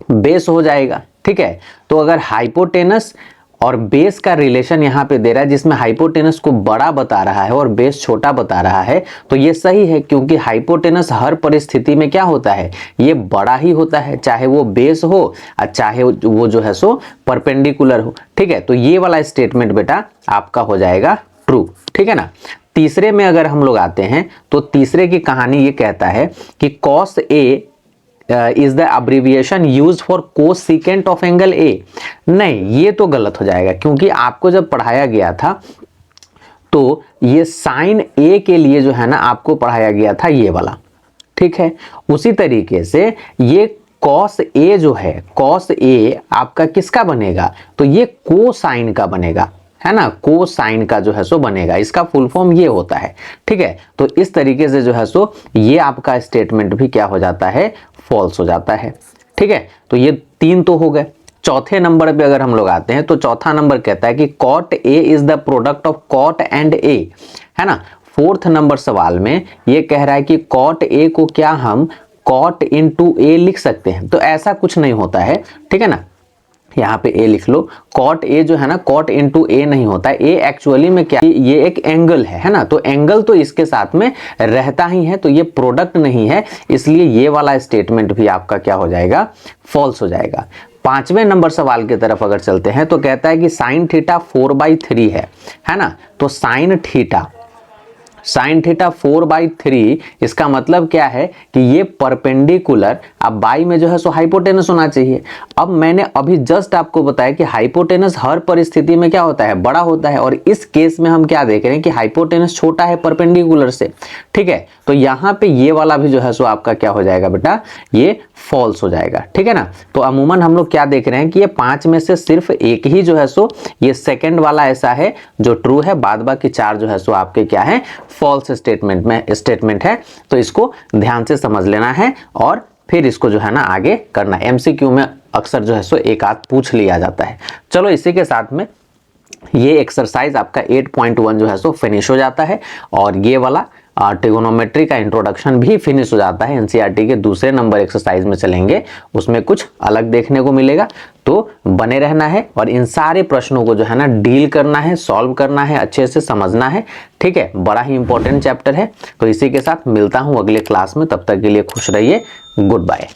S1: बेस हो जाएगा। ठीक है, तो अगर हाइपोटेनस और बेस का रिलेशन यहाँ पे दे रहा है, जिसमें हाइपोटेनस को बड़ा बता रहा है और बेस छोटा बता रहा है, तो ये सही है, क्योंकि हाइपोटेनस हर परिस्थिति में क्या होता है, ये बड़ा ही होता है, चाहे वो बेस हो और चाहे वो जो है सो परपेंडिकुलर हो। ठीक है, तो ये वाला स्टेटमेंट बेटा आपका हो जाएगा ट्रू। ठीक है ना। तीसरे में अगर हम लोग आते हैं, तो तीसरे की कहानी ये कहता है कि cos a is the abbreviation use for cosecant of angle A. नहीं, ये तो गलत हो जाएगा, क्योंकि आपको जब पढ़ाया गया था तो ये साइन ए के लिए जो है ना आपको पढ़ाया गया था ये वाला। ठीक है, उसी तरीके से ये cos a जो है, cos a आपका किसका बनेगा, तो ये कोसाइन का बनेगा, है ना, कोसाइन का जो है सो बनेगा। इसका फुल फॉर्म ये होता है। ठीक है, तो इस तरीके से जो है सो ये आपका स्टेटमेंट भी क्या हो जाता है, फॉल्स हो जाता है। ठीक है, तो ये 3 तो हो गए। चौथे नंबर पे अगर हम लोग आते हैं, तो चौथा नंबर कहता है कि cot a is the product of cot and a, है ना। फोर्थ नंबर सवाल में ये कह रहा है कि cot a को क्या हम cot into a लिख सकते हैं, तो ऐसा कुछ नहीं होता है। ठीक है ना, यहाँ पे a लिख लो। cot a जो है ना cot into a नहीं होता है। a एक्चुअली में क्या, ये एक एंगल है ना, तो एंगल तो इसके साथ में रहता ही है, तो ये प्रोडक्ट नहीं है, इसलिए ये वाला स्टेटमेंट भी आपका क्या हो जाएगा, फॉल्स हो जाएगा। पांचवें नंबर सवाल की तरफ अगर चलते हैं, तो कहता है कि साइन थीटा 4/3 है ना। तो साइन थीटा 4/3 इसका मतलब क्या है कि ये परपेंडिकुलर, अब बाई में जो है सो हाइपोटेनस होना चाहिए। अब मैंने अभी जस्ट आपको बताया कि हाइपोटेनस हर परिस्थिति में क्या होता है, बड़ा होता है, और इस केस में हम क्या देख रहे हैं कि हाइपोटेनस छोटा है परपेंडिकुलर से। ठीक है, तो यहाँ पे ये वाला भी जो है सो आपका क्या हो जाएगा बेटा, ये फॉल्स हो जाएगा। ठीक है ना। तो अमूमन हम लोग क्या देख रहे हैं कि ये 5 में से सिर्फ एक ही जो है सो ये सेकंड वाला ऐसा है जो ट्रू है, बाद बाकी 4 जो है सो आपके क्या है, फॉल्स स्टेटमेंट है। तो इसको ध्यान से समझ लेना है और फिर इसको जो है ना आगे करना। एमसीक्यू में अक्सर जो है सो एक आध पूछ लिया जाता है। चलो इसी के साथ में ये एक्सरसाइज आपका 8.1 जो है सो फिनिश हो जाता है, और ये वाला ट्रिगोनोमेट्री का इंट्रोडक्शन भी फिनिश हो जाता है। एनसीईआरटी के दूसरे नंबर एक्सरसाइज में चलेंगे, उसमें कुछ अलग देखने को मिलेगा। तो बने रहना है और इन सारे प्रश्नों को जो है ना डील करना है, सॉल्व करना है, अच्छे से समझना है। ठीक है, बड़ा ही इंपॉर्टेंट चैप्टर है। तो इसी के साथ मिलता हूं अगले क्लास में, तब तक के लिए खुश रहिए, गुड बाय।